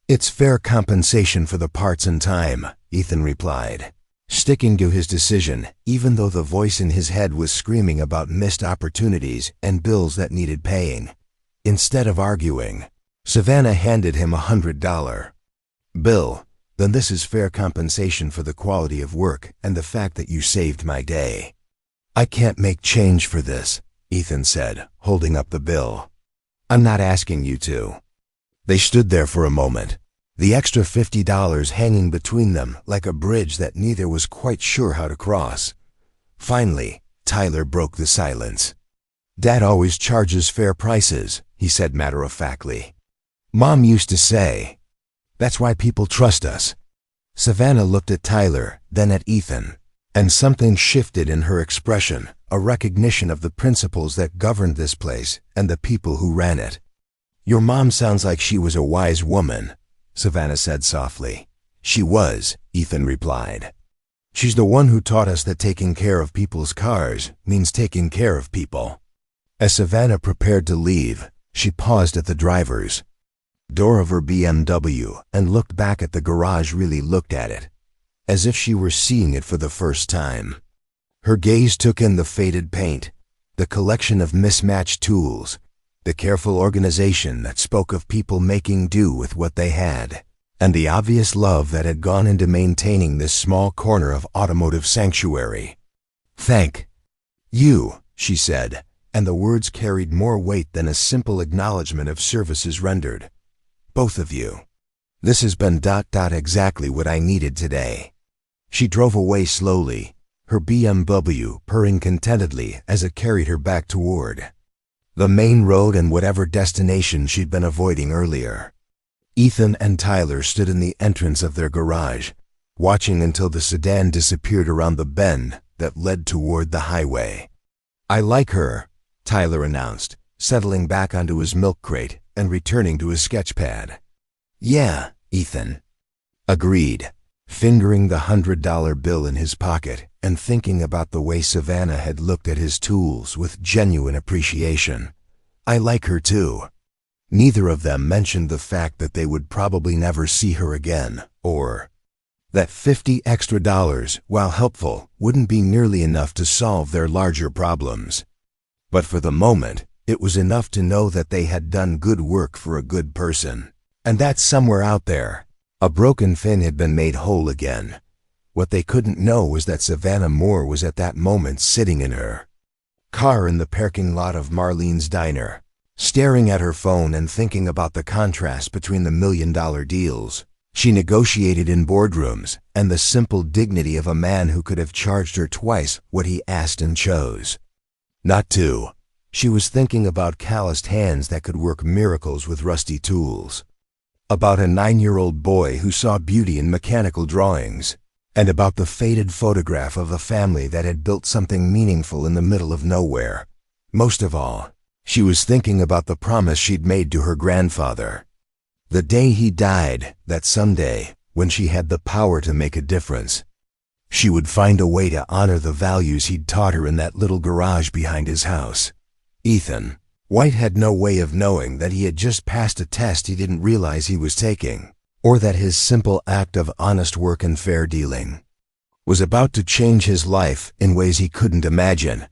"It's fair compensation for the parts and time," Ethan replied, sticking to his decision even though the voice in his head was screaming about missed opportunities and bills that needed paying. Instead of arguing, Savannah handed him a $100 bill. "Then this is fair compensation for the quality of work and the fact that you saved my day." "I can't make change for this," Ethan said, holding up the bill. "I'm not asking you to." They stood there for a moment, the extra $50 hanging between them like a bridge that neither was quite sure how to cross. Finally, Tyler broke the silence. "Dad always charges fair prices," he said matter-of-factly. "Mom used to say, that's why people trust us." Savannah looked at Tyler, then at Ethan, and something shifted in her expression, a recognition of the principles that governed this place and the people who ran it. "Your mom sounds like she was a wise woman," Savannah said softly. "She was," Ethan replied. "She's the one who taught us that taking care of people's cars means taking care of people." As Savannah prepared to leave, she paused at the driver's door of her BMW and looked back at the garage, really looked at it, as if she were seeing it for the first time. Her gaze took in the faded paint, the collection of mismatched tools, the careful organization that spoke of people making do with what they had, and the obvious love that had gone into maintaining this small corner of automotive sanctuary. "Thank you," she said, and the words carried more weight than a simple acknowledgement of services rendered. "Both of you. This has been exactly what I needed today." She drove away slowly, her BMW purring contentedly as it carried her back toward the main road and whatever destination she'd been avoiding earlier. Ethan and Tyler stood in the entrance of their garage, watching until the sedan disappeared around the bend that led toward the highway. "I like her," Tyler announced, settling back onto his milk crate and returning to his sketch pad. "Yeah," Ethan agreed, fingering the $100 bill in his pocket and thinking about the way Savannah had looked at his tools with genuine appreciation. "I like her too." Neither of them mentioned the fact that they would probably never see her again, or that $50 extra, while helpful, wouldn't be nearly enough to solve their larger problems. But for the moment, it was enough to know that they had done good work for a good person, and that somewhere out there, a broken fin had been made whole again. What they couldn't know was that Savannah Moore was at that moment sitting in her car in the parking lot of Marlene's diner, staring at her phone and thinking about the contrast between the million-dollar deals she negotiated in boardrooms and the simple dignity of a man who could have charged her twice what he asked and chose not to. She was thinking about calloused hands that could work miracles with rusty tools, about a 9-year-old boy who saw beauty in mechanical drawings, and about the faded photograph of a family that had built something meaningful in the middle of nowhere. Most of all, she was thinking about the promise she'd made to her grandfather the day he died, that someday, when she had the power to make a difference, she would find a way to honor the values he'd taught her in that little garage behind his house. Ethan White had no way of knowing that he had just passed a test he didn't realize he was taking, or that his simple act of honest work and fair dealing was about to change his life in ways he couldn't imagine.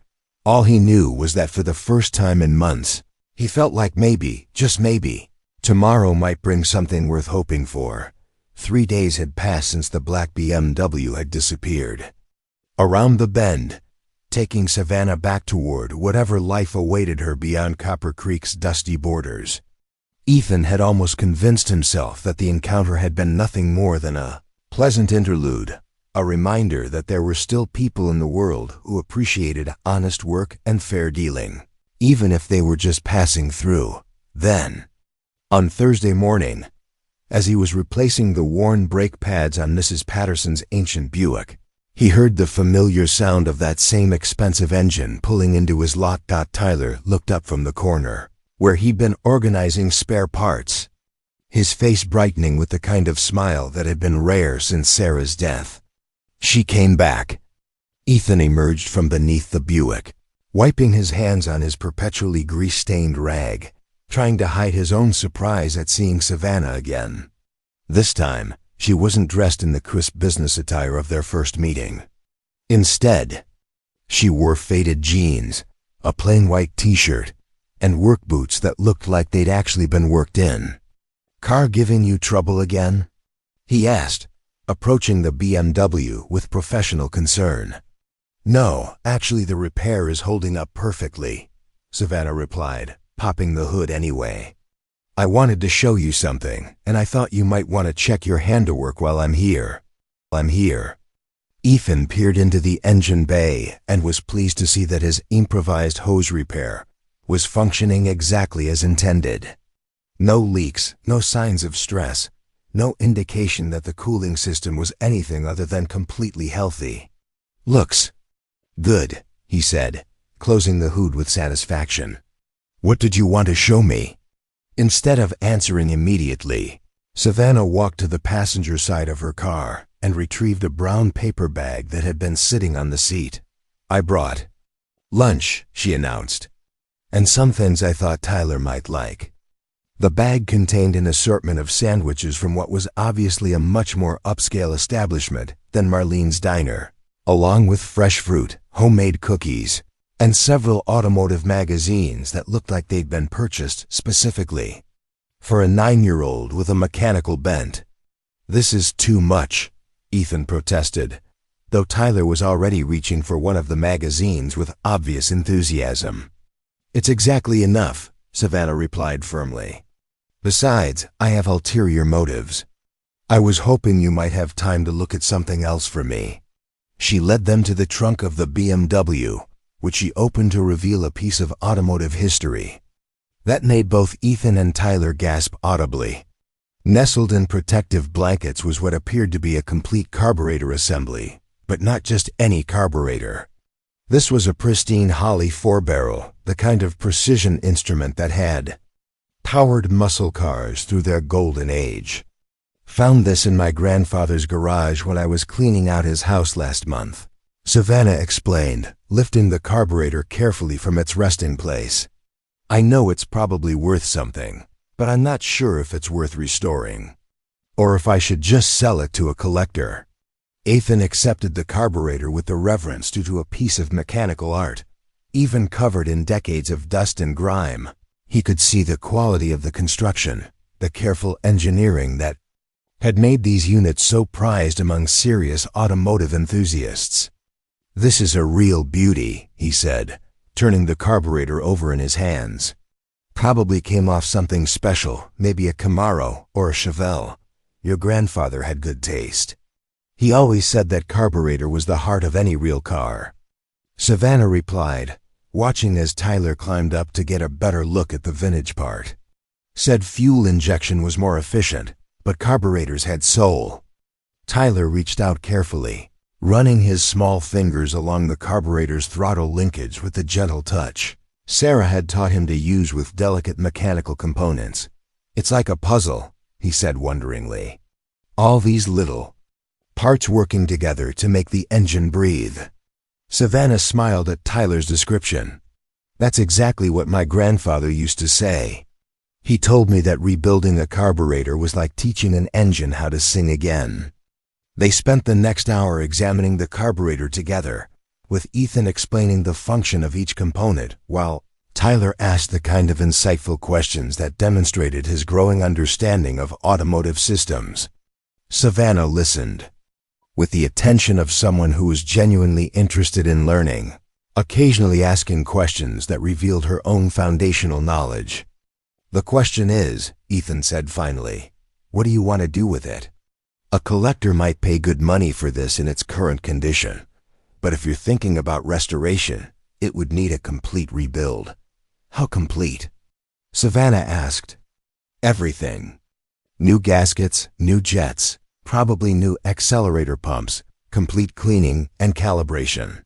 All he knew was that for the first time in months, he felt like maybe, just maybe, tomorrow might bring something worth hoping for. 3 days had passed since the black BMW had disappeared. Around the bend, taking Savannah back toward whatever life awaited her beyond Copper Creek's dusty borders, Ethan had almost convinced himself that the encounter had been nothing more than a pleasant interlude, a reminder that there were still people in the world who appreciated honest work and fair dealing, even if they were just passing through. Then, on Thursday morning, as he was replacing the worn brake pads on Mrs. Patterson's ancient Buick, he heard the familiar sound of that same expensive engine pulling into his lot. Tyler looked up from the corner, where he'd been organizing spare parts, his face brightening with the kind of smile that had been rare since Sarah's death. "She came back." Ethan emerged from beneath the Buick, wiping his hands on his perpetually grease-stained rag, trying to hide his own surprise at seeing Savannah again. This time, she wasn't dressed in the crisp business attire of their first meeting. Instead, she wore faded jeans, a plain white t-shirt, and work boots that looked like they'd actually been worked in. "Car giving you trouble again?" he asked, approaching the BMW with professional concern. "No, actually the repair is holding up perfectly," Savannah replied, popping the hood anyway. "I wanted to show you something, and I thought you might want to check your handiwork while I'm here." Ethan peered into the engine bay and was pleased to see that his improvised hose repair was functioning exactly as intended. No leaks, no signs of stress, no indication that the cooling system was anything other than completely healthy. "Looks good," he said, closing the hood with satisfaction. "What did you want to show me?" Instead of answering immediately, Savannah walked to the passenger side of her car and retrieved a brown paper bag that had been sitting on the seat. "I brought lunch," she announced, "and some things I thought Tyler might like." The bag contained an assortment of sandwiches from what was obviously a much more upscale establishment than Marlene's diner, along with fresh fruit, homemade cookies, and several automotive magazines that looked like they'd been purchased specifically for a 9-year-old with a mechanical bent. "This is too much," Ethan protested, though Tyler was already reaching for one of the magazines with obvious enthusiasm. "It's exactly enough," Savannah replied firmly. "Besides, I have ulterior motives. I was hoping you might have time to look at something else for me." She led them to the trunk of the BMW, which she opened to reveal a piece of automotive history that made both Ethan and Tyler gasp audibly. Nestled in protective blankets was what appeared to be a complete carburetor assembly, but not just any carburetor. This was a pristine Holley 4-barrel, the kind of precision instrument that had powered muscle cars through their golden age. Found this in my grandfather's garage when I was cleaning out his house last month, Savannah explained, lifting the carburetor carefully from its resting place. I know it's probably worth something, but I'm not sure if it's worth restoring, or if I should just sell it to a collector. Ethan accepted the carburetor with the reverence due to a piece of mechanical art. Even covered in decades of dust and grime, he could see the quality of the construction, the careful engineering that had made these units so prized among serious automotive enthusiasts. This is a real beauty, he said, turning the carburetor over in his hands. Probably came off something special, maybe a Camaro or a Chevelle. Your grandfather had good taste. He always said that carburetor was the heart of any real car. Savannah replied, watching as Tyler climbed up to get a better look at the vintage part. Said fuel injection was more efficient, but carburetors had soul. Tyler reached out carefully, running his small fingers along the carburetor's throttle linkage with a gentle touch Sarah had taught him to use with delicate mechanical components. It's like a puzzle, he said wonderingly. All these little parts working together to make the engine breathe. Savannah smiled at Tyler's description. That's exactly what my grandfather used to say. He told me that rebuilding a carburetor was like teaching an engine how to sing again. They spent the next hour examining the carburetor together, with Ethan explaining the function of each component, while Tyler asked the kind of insightful questions that demonstrated his growing understanding of automotive systems. Savannah listened, with the attention of someone who was genuinely interested in learning, occasionally asking questions that revealed her own foundational knowledge. The question is, Ethan said finally, what do you want to do with it? A collector might pay good money for this in its current condition, but if you're thinking about restoration, it would need a complete rebuild. How complete? Savannah asked. Everything. New gaskets, new jets, probably new accelerator pumps, complete cleaning and calibration.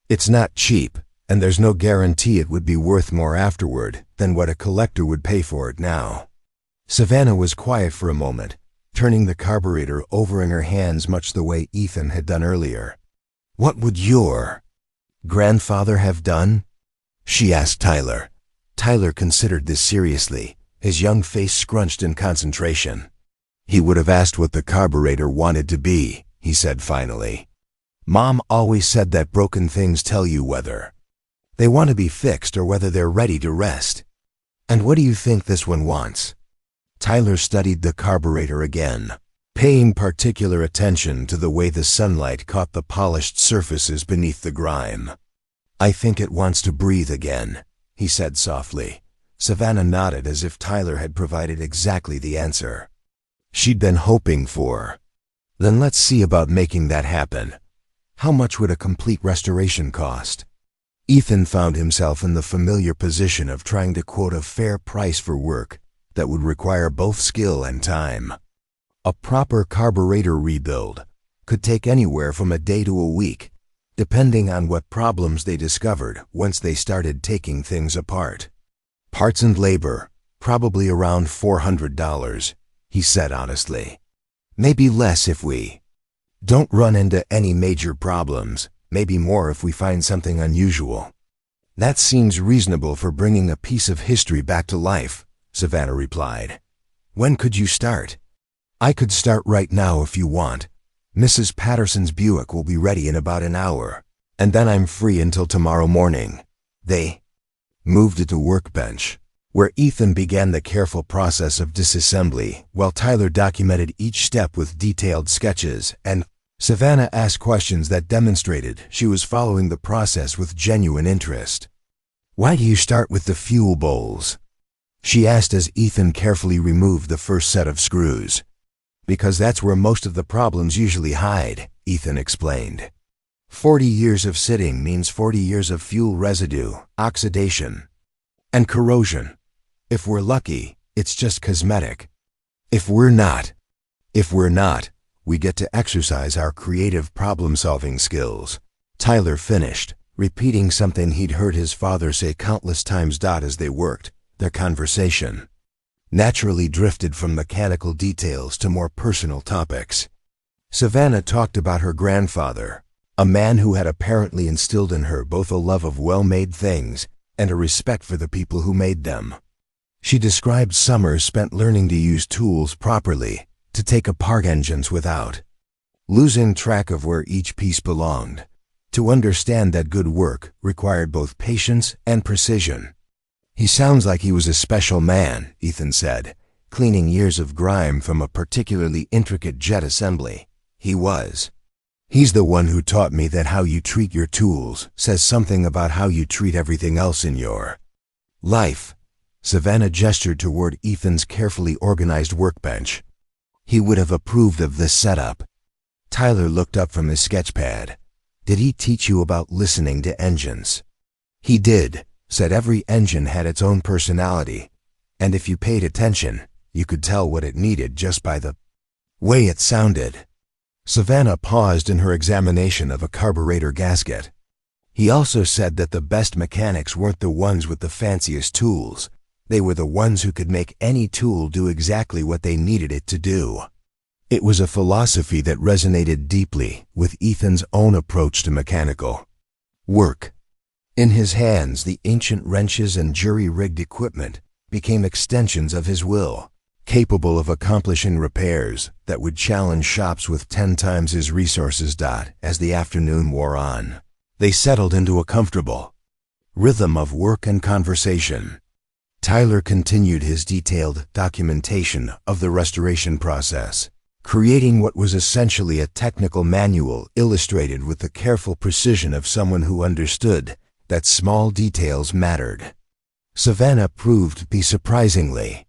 It's not cheap, and there's no guarantee it would be worth more afterward than what a collector would pay for it now. Savannah was quiet for a moment, turning the carburetor over in her hands much the way Ethan had done earlier. What would your grandfather have done? She asked Tyler. Tyler considered this seriously, his young face scrunched in concentration. He would have asked what the carburetor wanted to be, he said finally. Mom always said that broken things tell you whether they want to be fixed or whether they're ready to rest. And what do you think this one wants? Tyler studied the carburetor again, paying particular attention to the way the sunlight caught the polished surfaces beneath the grime. I think it wants to breathe again, he said softly. Savannah nodded as if Tyler had provided exactly the answer she'd been hoping for. Then let's see about making that happen. How much would a complete restoration cost? Ethan found himself in the familiar position of trying to quote a fair price for work that would require both skill and time. A proper carburetor rebuild could take anywhere from a day to a week, depending on what problems they discovered once they started taking things apart. Parts and labor, probably around $400, he said honestly. Maybe less if we don't run into any major problems, maybe more if we find something unusual. That seems reasonable for bringing a piece of history back to life, Savannah replied. When could you start? I could start right now if you want. Mrs. Patterson's Buick will be ready in about an hour, and then I'm free until tomorrow morning. They moved it to workbench, where Ethan began the careful process of disassembly while Tyler documented each step with detailed sketches, and Savannah asked questions that demonstrated she was following the process with genuine interest. Why do you start with the fuel bowls? She asked as Ethan carefully removed the first set of screws. Because that's where most of the problems usually hide, Ethan explained. 40 years of sitting means 40 years of fuel residue, oxidation, and corrosion. If we're lucky, it's just cosmetic. If we're not, we get to exercise our creative problem-solving skills. Tyler finished, repeating something he'd heard his father say countless times. As they worked, their conversation naturally drifted from mechanical details to more personal topics. Savannah talked about her grandfather, a man who had apparently instilled in her both a love of well-made things and a respect for the people who made them. She described summers spent learning to use tools properly, to take apart engines without losing track of where each piece belonged, to understand that good work required both patience and precision. "He sounds like he was a special man," Ethan said, cleaning years of grime from a particularly intricate jet assembly. "He was. He's the one who taught me that how you treat your tools says something about how you treat everything else in your life." Savannah gestured toward Ethan's carefully organized workbench. "He would have approved of this setup." Tyler looked up from his sketchpad. "Did he teach you about listening to engines?" "He did. Said every engine had its own personality, and if you paid attention, you could tell what it needed just by the way it sounded." Savannah paused in her examination of a carburetor gasket. "He also said that the best mechanics weren't the ones with the fanciest tools. They were the ones who could make any tool do exactly what they needed it to do." It was a philosophy that resonated deeply with Ethan's own approach to mechanical work. In his hands, the ancient wrenches and jury-rigged equipment became extensions of his will, capable of accomplishing repairs that would challenge shops with 10 times his resources. As the afternoon wore on, they settled into a comfortable rhythm of work and conversation. Tyler continued his detailed documentation of the restoration process, creating what was essentially a technical manual illustrated with the careful precision of someone who understood that small details mattered. Savannah proved to be surprisingly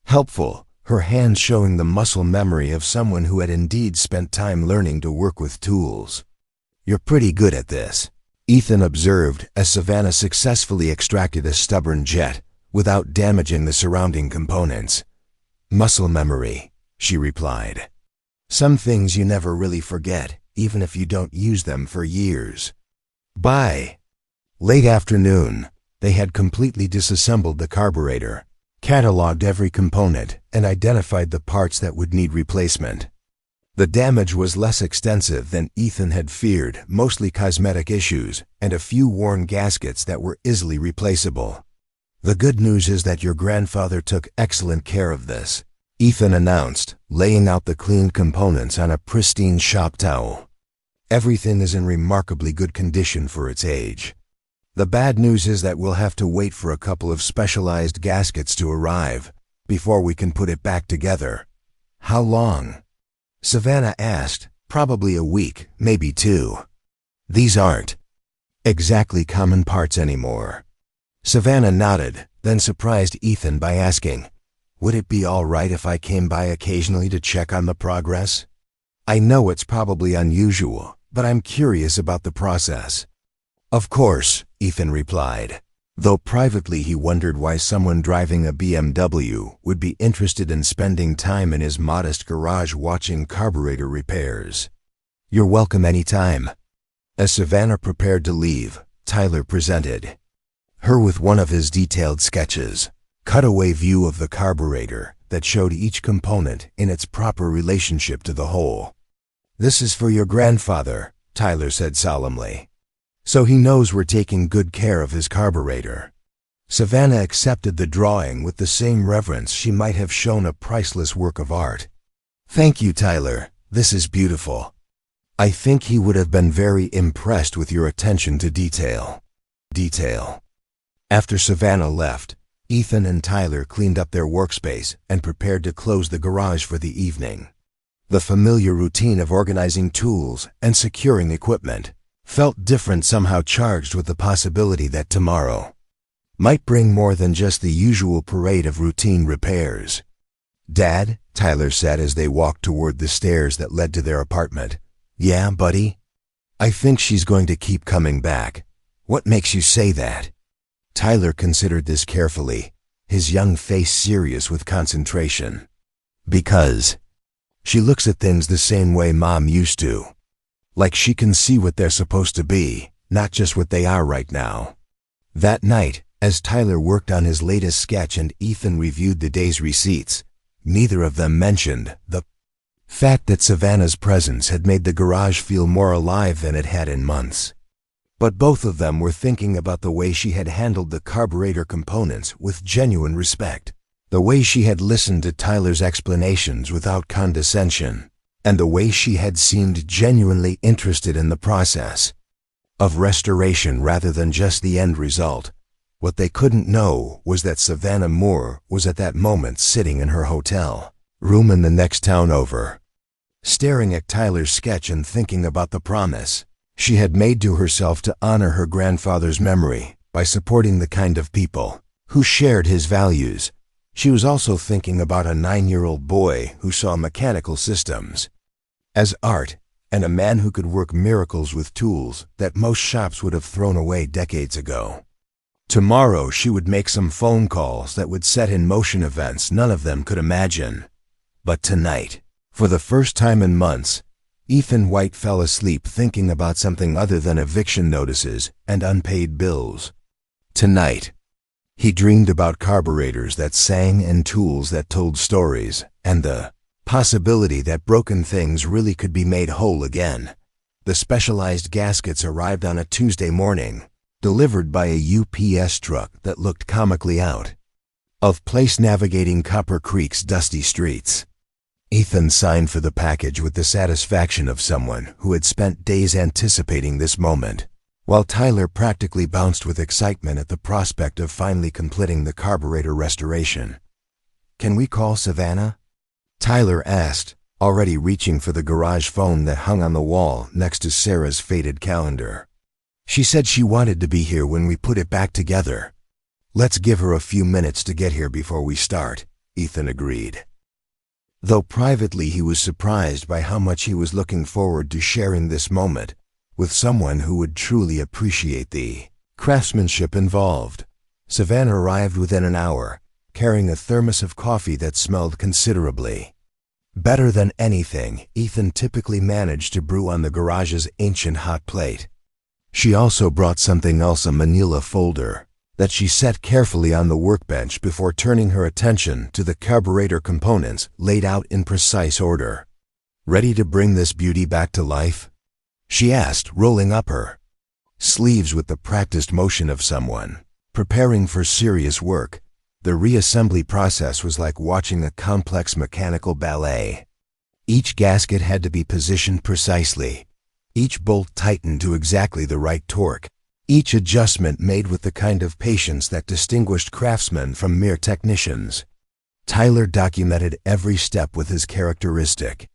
helpful, her hands showing the muscle memory of someone who had indeed spent time learning to work with tools. "You're pretty good at this," Ethan observed as Savannah successfully extracted a stubborn jet without damaging the surrounding components. "Muscle memory," she replied. "Some things you never really forget, even if you don't use them for years." By late afternoon, they had completely disassembled the carburetor, cataloged every component, and identified the parts that would need replacement. The damage was less extensive than Ethan had feared, mostly cosmetic issues and a few worn gaskets that were easily replaceable. "The good news is that your grandfather took excellent care of this," Ethan announced, laying out the cleaned components on a pristine shop towel. "Everything is in remarkably good condition for its age. The bad news is that we'll have to wait for a couple of specialized gaskets to arrive before we can put it back together." "How long?" Savannah asked. "Probably a week, maybe 2. These aren't exactly common parts anymore." Savannah nodded, then surprised Ethan by asking, "Would it be all right if I came by occasionally to check on the progress? I know it's probably unusual, but I'm curious about the process." "Of course," Ethan replied, though privately he wondered why someone driving a BMW would be interested in spending time in his modest garage watching carburetor repairs. "You're welcome anytime." As Savannah prepared to leave, Tyler presented her with one of his detailed sketches, cutaway view of the carburetor that showed each component in its proper relationship to the whole. "This is for your grandfather," Tyler said solemnly. "So he knows we're taking good care of his carburetor." Savannah accepted the drawing with the same reverence she might have shown a priceless work of art. "Thank you, Tyler. This is beautiful. I think he would have been very impressed with your attention to detail." After Savannah left, Ethan and Tyler cleaned up their workspace and prepared to close the garage for the evening. The familiar routine of organizing tools and securing equipment felt different, somehow charged with the possibility that tomorrow might bring more than just the usual parade of routine repairs. "Dad," Tyler said as they walked toward the stairs that led to their apartment. "Yeah, buddy?" "I think she's going to keep coming back." "What makes you say that?" Tyler considered this carefully, his young face serious with concentration. Because she looks at things the same way Mom used to. Like she can see what they're supposed to be, not just what they are right now. That night, as Tyler worked on his latest sketch and Ethan reviewed the day's receipts, neither of them mentioned the fact that Savannah's presence had made the garage feel more alive than it had in months. But both of them were thinking about the way she had handled the carburetor components with genuine respect, the way she had listened to Tyler's explanations without condescension, and the way she had seemed genuinely interested in the process of restoration rather than just the end result. What they couldn't know was that Savannah Moore was at that moment sitting in her hotel room in the next town over, staring at Tyler's sketch and thinking about the promise she had made to herself to honor her grandfather's memory by supporting the kind of people who shared his values. She was also thinking about a 9-year-old boy who saw mechanical systems as art and a man who could work miracles with tools that most shops would have thrown away decades ago. Tomorrow she would make some phone calls that would set in motion events none of them could imagine. But tonight, for the first time in months, Ethan White fell asleep thinking about something other than eviction notices and unpaid bills. Tonight, he dreamed about carburetors that sang and tools that told stories, and the possibility that broken things really could be made whole again. The specialized gaskets arrived on a Tuesday morning, delivered by a UPS truck that looked comically out of place navigating Copper Creek's dusty streets. Ethan signed for the package with the satisfaction of someone who had spent days anticipating this moment, while Tyler practically bounced with excitement at the prospect of finally completing the carburetor restoration. "Can we call Savannah?" Tyler asked, already reaching for the garage phone that hung on the wall next to Sarah's faded calendar. "She said she wanted to be here when we put it back together." "Let's give her a few minutes to get here before we start," Ethan agreed. Though privately he was surprised by how much he was looking forward to sharing this moment with someone who would truly appreciate the craftsmanship involved. Savannah arrived within an hour, carrying a thermos of coffee that smelled considerably better than anything Ethan typically managed to brew on the garage's ancient hot plate. She also brought something else, a manila folder that she set carefully on the workbench before turning her attention to the carburetor components laid out in precise order. "Ready to bring this beauty back to life?" she asked, rolling up her sleeves with the practiced motion of someone preparing for serious work. The reassembly process was like watching a complex mechanical ballet. Each gasket had to be positioned precisely, each bolt tightened to exactly the right torque, each adjustment made with the kind of patience that distinguished craftsmen from mere technicians. Tyler documented every step with his characteristic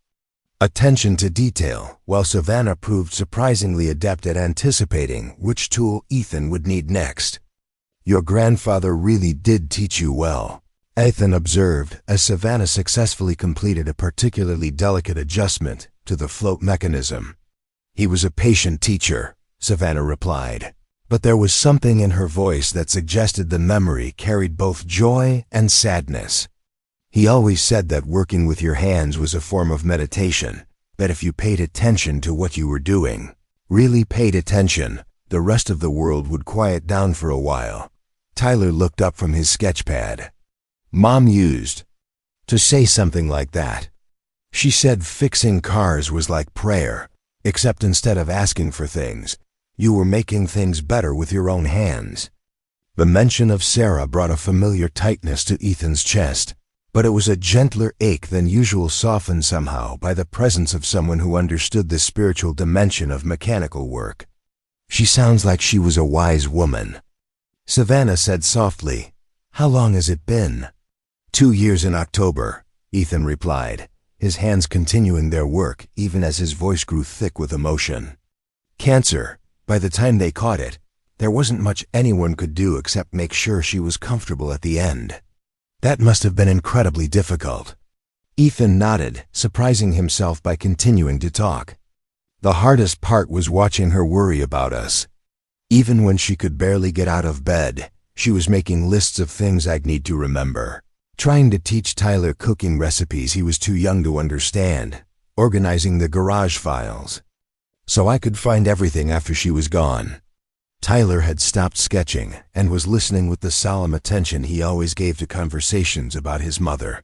attention to detail, while Savannah proved surprisingly adept at anticipating which tool Ethan would need next. "Your grandfather really did teach you well," Ethan observed as Savannah successfully completed a particularly delicate adjustment to the float mechanism. "He was a patient teacher," Savannah replied, but there was something in her voice that suggested the memory carried both joy and sadness. "He always said that working with your hands was a form of meditation, that if you paid attention to what you were doing, really paid attention, the rest of the world would quiet down for a while." Tyler looked up from his sketch pad. "Mom used to say something like that. She said fixing cars was like prayer, except instead of asking for things, you were making things better with your own hands." The mention of Sarah brought a familiar tightness to Ethan's chest, but it was a gentler ache than usual, softened somehow by the presence of someone who understood the spiritual dimension of mechanical work. "She sounds like she was a wise woman," Savannah said softly. "How long has it been?" 2 years in October, Ethan replied, his hands continuing their work even as his voice grew thick with emotion. "Cancer. By the time they caught it, there wasn't much anyone could do except make sure she was comfortable at the end." "That must have been incredibly difficult." Ethan nodded, surprising himself by continuing to talk. "The hardest part was watching her worry about us. Even when she could barely get out of bed, she was making lists of things I'd need to remember. trying to teach Tyler cooking recipes he was too young to understand, organizing the garage files, so I could find everything after she was gone. Tyler had stopped sketching and was listening with the solemn attention he always gave to conversations about his mother.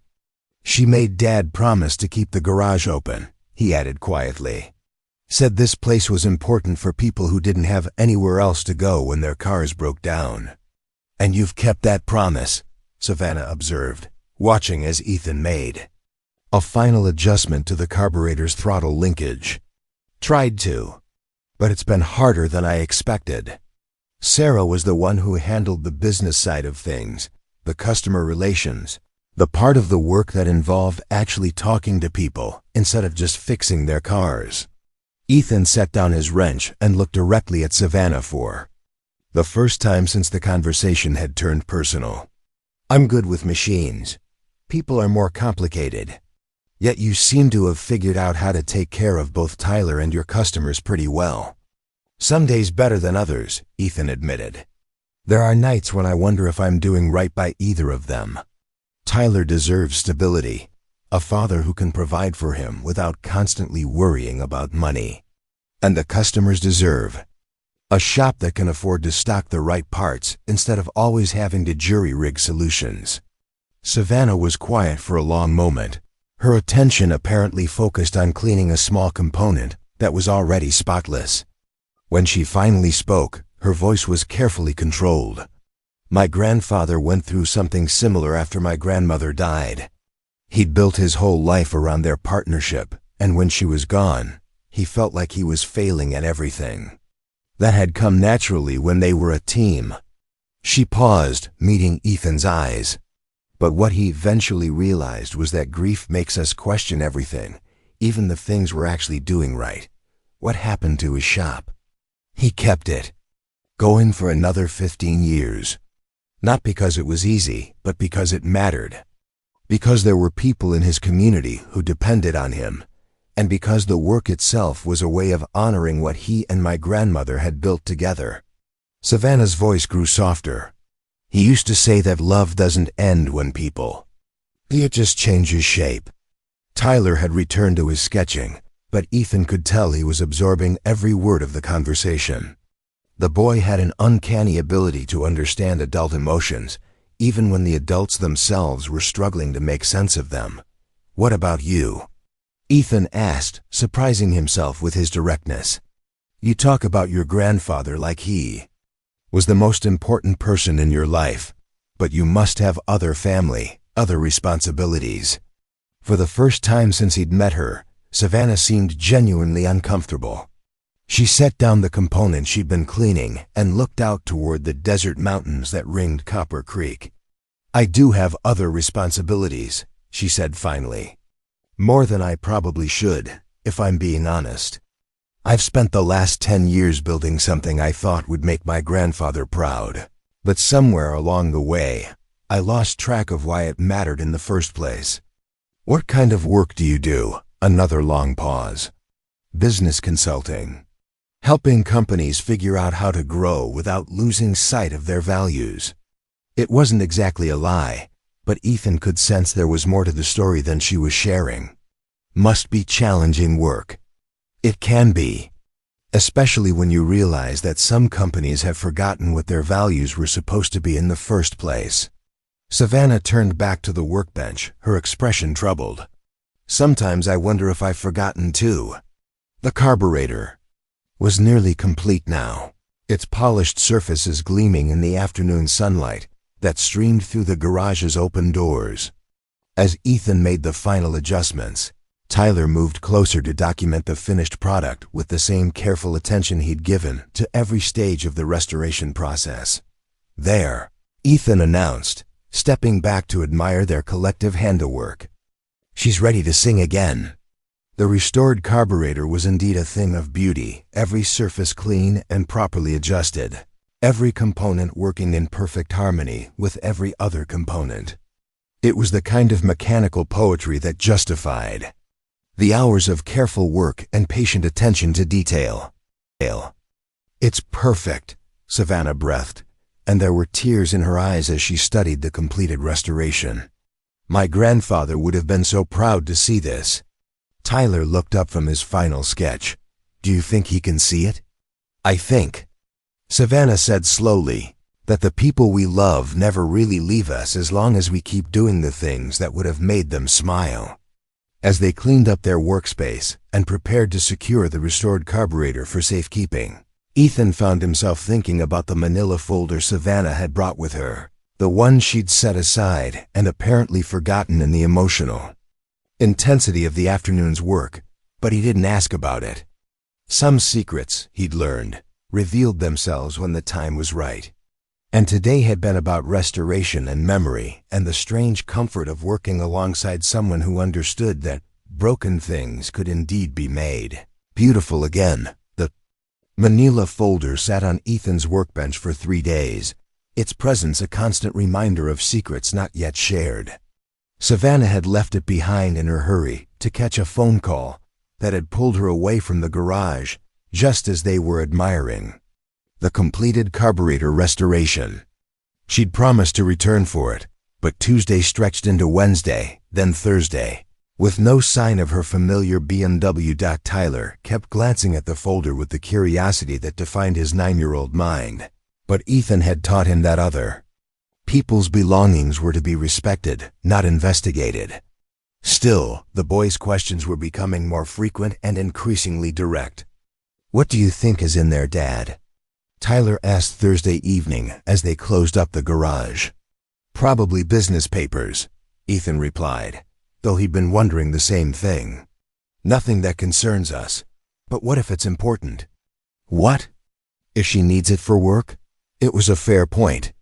She made Dad promise to keep the garage open, he added quietly. Said this place was important for people who didn't have anywhere else to go when their cars broke down. And you've kept that promise, Savannah observed, watching as Ethan made a final adjustment to the carburetor's throttle linkage. Tried to, but it's been harder than I expected. Sarah was the one who handled the business side of things, the customer relations, the part of the work that involved actually talking to people instead of just fixing their cars. Ethan set down his wrench and looked directly at Savannah for the first time since the conversation had turned personal. I'm good with machines. People are more complicated. Yet you seem to have figured out how to take care of both Tyler and your customers pretty well. Some days better than others, Ethan admitted. There are nights when I wonder if I'm doing right by either of them. Tyler deserves stability, a father who can provide for him without constantly worrying about money. And the customers deserve a shop that can afford to stock the right parts instead of always having to jury-rig solutions. Savannah was quiet for a long moment, her attention apparently focused on cleaning a small component that was already spotless. When she finally spoke, her voice was carefully controlled. My grandfather went through something similar after my grandmother died. He'd built his whole life around their partnership, and when she was gone, he felt like he was failing at everything. That had come naturally when they were a team. She paused, meeting Ethan's eyes. But what he eventually realized was that grief makes us question everything, even the things we're actually doing right. What happened to his shop? He kept it, going for another 15 years. Not because it was easy, but because it mattered. Because there were people in his community who depended on him, and because the work itself was a way of honoring what he and my grandmother had built together. Savannah's voice grew softer. He used to say that love doesn't end when people. It just changes shape. Tyler had returned to his sketching, but Ethan could tell he was absorbing every word of the conversation. The boy had an uncanny ability to understand adult emotions, even when the adults themselves were struggling to make sense of them. What about you? Ethan asked, surprising himself with his directness. You talk about your grandfather like he was the most important person in your life, but you must have other family, other responsibilities. For the first time since he'd met her, Savannah seemed genuinely uncomfortable. She set down the component she'd been cleaning and looked out toward the desert mountains that ringed Copper Creek. I do have other responsibilities, she said finally. More than I probably should, if I'm being honest. I've spent the last 10 years building something I thought would make my grandfather proud. But somewhere along the way, I lost track of why it mattered in the first place. What kind of work do you do? Another long pause. Business consulting. Helping companies figure out how to grow without losing sight of their values. It wasn't exactly a lie, but Ethan could sense there was more to the story than she was sharing. Must be challenging work. It can be, especially when you realize that some companies have forgotten what their values were supposed to be in the first place. Savannah turned back to the workbench, her expression troubled. Sometimes I wonder if I've forgotten too. The carburetor was nearly complete now, its polished surfaces gleaming in the afternoon sunlight that streamed through the garage's open doors. As Ethan made the final adjustments, Tyler moved closer to document the finished product with the same careful attention he'd given to every stage of the restoration process. There, Ethan announced, stepping back to admire their collective handiwork. She's ready to sing again. The restored carburetor was indeed a thing of beauty, every surface clean and properly adjusted, every component working in perfect harmony with every other component. It was the kind of mechanical poetry that justified the hours of careful work and patient attention to detail. It's perfect, Savannah breathed, and there were tears in her eyes as she studied the completed restoration. My grandfather would have been so proud to see this. Tyler looked up from his final sketch. Do you think he can see it? I think, Savannah said slowly, that the people we love never really leave us as long as we keep doing the things that would have made them smile. As they cleaned up their workspace and prepared to secure the restored carburetor for safekeeping, Ethan found himself thinking about the manila folder Savannah had brought with her, the one she'd set aside and apparently forgotten in the emotional intensity of the afternoon's work, but he didn't ask about it. Some secrets, he'd learned, revealed themselves when the time was right. And today had been about restoration and memory and the strange comfort of working alongside someone who understood that broken things could indeed be made beautiful again. The manila folder sat on Ethan's workbench for 3 days, its presence a constant reminder of secrets not yet shared. Savannah had left it behind in her hurry to catch a phone call that had pulled her away from the garage just as they were admiring the completed carburetor restoration. She'd promised to return for it, but Tuesday stretched into Wednesday, then Thursday. With no sign of her familiar BMW. Tyler kept glancing at the folder with the curiosity that defined his 9-year-old mind. But Ethan had taught him that other people's belongings were to be respected, not investigated. Still, the boy's questions were becoming more frequent and increasingly direct. What do you think is in there, Dad? Tyler asked Thursday evening as they closed up the garage. Probably business papers, Ethan replied, though he'd been wondering the same thing. Nothing that concerns us, but what if it's important? What? If she needs it for work? It was a fair point.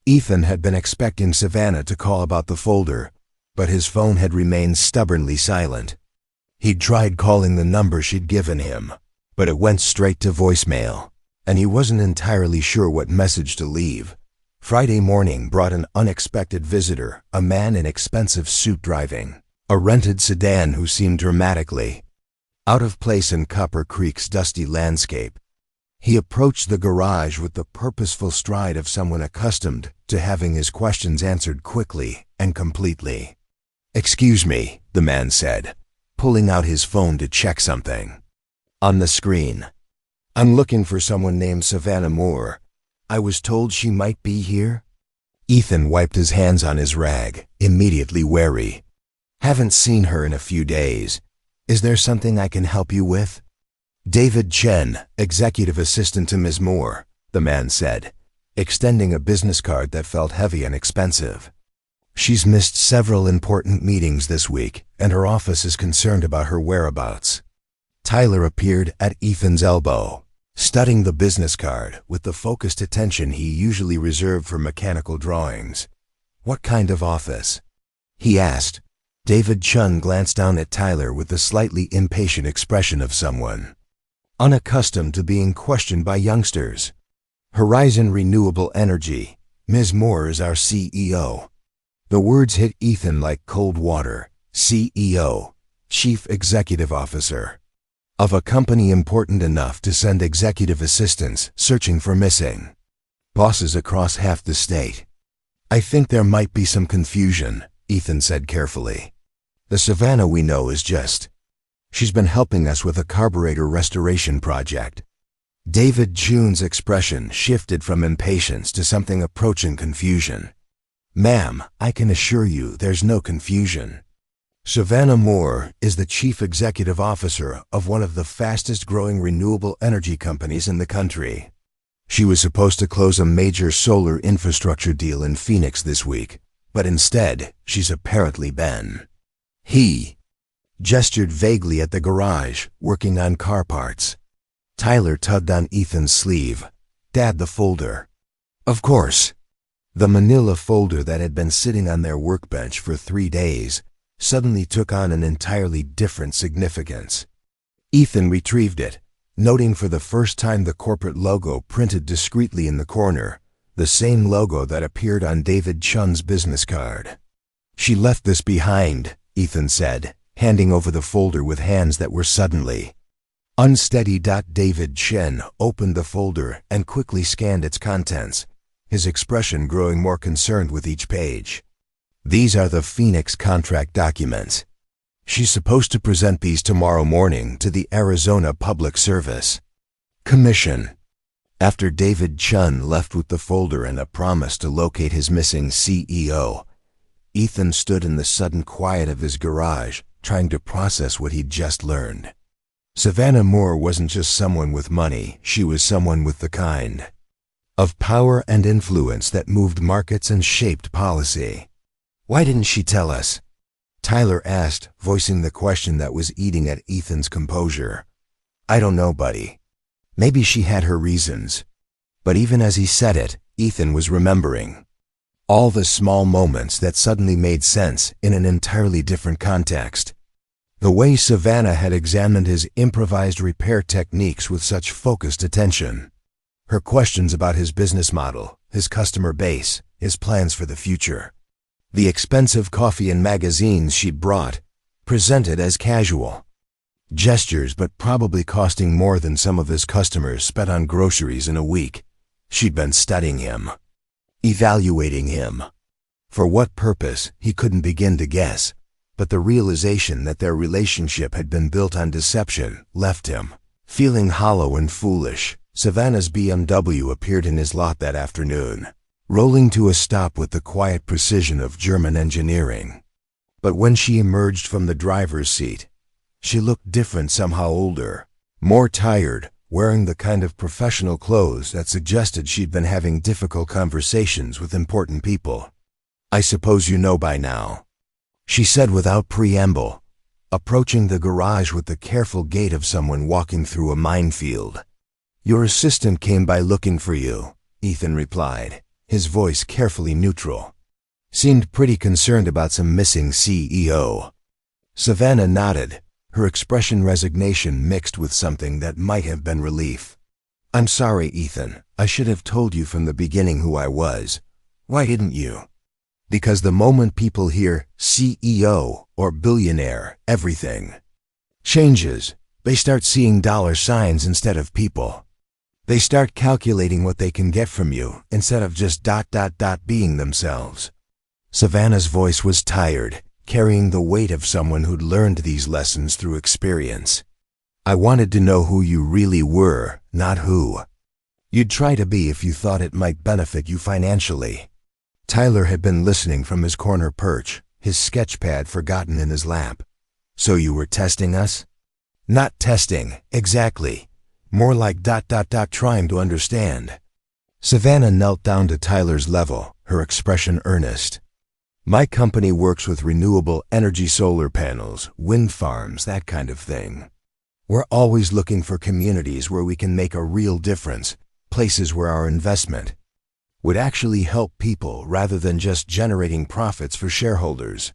Ethan had been expecting Savannah to call about the folder, but his phone had remained stubbornly silent. He'd tried calling the number she'd given him, but it went straight to voicemail, and he wasn't entirely sure what message to leave. Friday morning brought an unexpected visitor, a man in expensive suit driving a rented sedan who seemed dramatically out of place in Copper Creek's dusty landscape. He approached the garage with the purposeful stride of someone accustomed to having his questions answered quickly and completely. "Excuse me," the man said, pulling out his phone to check something. On the screen, "I'm looking for someone named Savannah Moore. I was told she might be here." Ethan wiped his hands on his rag, immediately wary. "Haven't seen her in a few days. Is there something I can help you with?" "David Chen, executive assistant to Ms. Moore," the man said, extending a business card that felt heavy and expensive. "She's missed several important meetings this week, and her office is concerned about her whereabouts." Tyler appeared at Ethan's elbow, studying the business card with the focused attention he usually reserved for mechanical drawings. "What kind of office?" he asked. David Chun glanced down at Tyler with the slightly impatient expression of someone unaccustomed to being questioned by youngsters. "Horizon Renewable Energy. Ms. Moore is our CEO." The words hit Ethan like cold water. CEO, Chief Executive Officer, of a company important enough to send executive assistants searching for missing bosses across half the state. "I think there might be some confusion," Ethan said carefully. "The Savannah we know is she's been helping us with a carburetor restoration project." David June's expression shifted from impatience to something approaching confusion. "Ma'am, I can assure you there's no confusion. Savannah Moore is the Chief Executive Officer of one of the fastest-growing renewable energy companies in the country. She was supposed to close a major solar infrastructure deal in Phoenix this week, but instead she's apparently been." He gestured vaguely at the garage, working on car parts. Tyler tugged on Ethan's sleeve. "Dad, the folder." "Of course." The manila folder that had been sitting on their workbench for 3 days suddenly took on an entirely different significance. Ethan retrieved it, noting for the first time the corporate logo printed discreetly in the corner, the same logo that appeared on David Chun's business card. "She left this behind," Ethan said, handing over the folder with hands that were suddenly unsteady. David Chen opened the folder and quickly scanned its contents, his expression growing more concerned with each page. These are the Phoenix contract documents. She's supposed to present these tomorrow morning to the Arizona Public Service Commission. After David Chun left with the folder and a promise to locate his missing CEO, Ethan stood in the sudden quiet of his garage, trying to process what he'd just learned. Savannah Moore wasn't just someone with money, she was someone with the kind of power and influence that moved markets and shaped policy. Why didn't she tell us? Tyler asked, voicing the question that was eating at Ethan's composure. I don't know, buddy. Maybe she had her reasons. But even as he said it, Ethan was remembering all the small moments that suddenly made sense in an entirely different context. The way Savannah had examined his improvised repair techniques with such focused attention. Her questions about his business model, his customer base, his plans for the future. The expensive coffee and magazines she'd brought, presented as casual gestures but probably costing more than some of his customers spent on groceries in a week. She'd been studying him, evaluating him. For what purpose, he couldn't begin to guess, but the realization that their relationship had been built on deception left him feeling hollow and foolish. Savannah's BMW appeared in his lot that afternoon, rolling to a stop with the quiet precision of German engineering. But when she emerged from the driver's seat, she looked different, somehow older, more tired, wearing the kind of professional clothes that suggested she'd been having difficult conversations with important people. I suppose you know by now, she said without preamble, approaching the garage with the careful gait of someone walking through a minefield. Your assistant came by looking for you, Ethan replied, his voice carefully neutral. Seemed pretty concerned about some missing CEO. Savannah nodded, her expression resignation mixed with something that might have been relief. I'm sorry, Ethan. I should have told you from the beginning who I was. Why didn't you? Because the moment people hear CEO or billionaire, everything changes. They start seeing dollar signs instead of people. They start calculating what they can get from you instead of just ... being themselves. Savannah's voice was tired, carrying the weight of someone who'd learned these lessons through experience. I wanted to know who you really were, not who you'd try to be if you thought it might benefit you financially. Tyler had been listening from his corner perch, his sketchpad forgotten in his lap. So you were testing us? Not testing, exactly. More like ... trying to understand. Savannah knelt down to Tyler's level, her expression earnest. My company works with renewable energy solar panels, wind farms, that kind of thing. We're always looking for communities where we can make a real difference, places where our investment would actually help people rather than just generating profits for shareholders.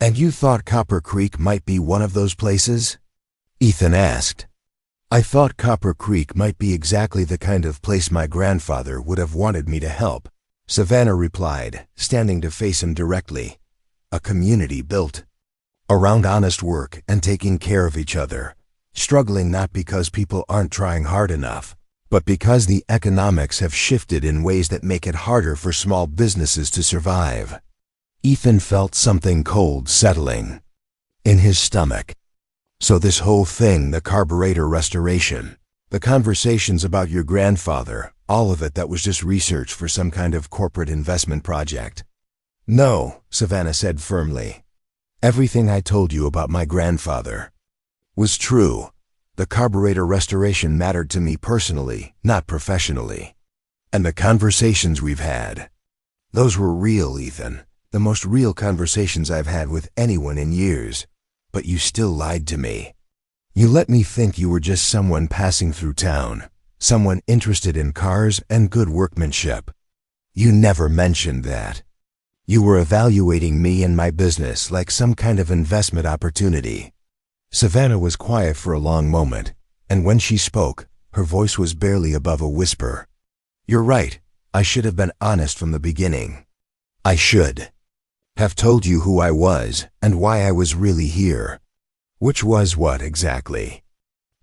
And you thought Copper Creek might be one of those places? Ethan asked. I thought Copper Creek might be exactly the kind of place my grandfather would have wanted me to help, Savannah replied, standing to face him directly. A community built around honest work and taking care of each other, struggling not because people aren't trying hard enough, but because the economics have shifted in ways that make it harder for small businesses to survive. Ethan felt something cold settling in his stomach. So this whole thing, the carburetor restoration, the conversations about your grandfather, all of it, that was just research for some kind of corporate investment project. No, Savannah said firmly. Everything I told you about my grandfather was true. The carburetor restoration mattered to me personally, not professionally. And the conversations we've had, those were real, Ethan. The most real conversations I've had with anyone in years. But you still lied to me. You let me think you were just someone passing through town, someone interested in cars and good workmanship. You never mentioned that. You were evaluating me and my business like some kind of investment opportunity. Savannah was quiet for a long moment, and when she spoke, her voice was barely above a whisper. You're right. I should have been honest from the beginning. I should have told you who I was and why I was really here. Which was what exactly?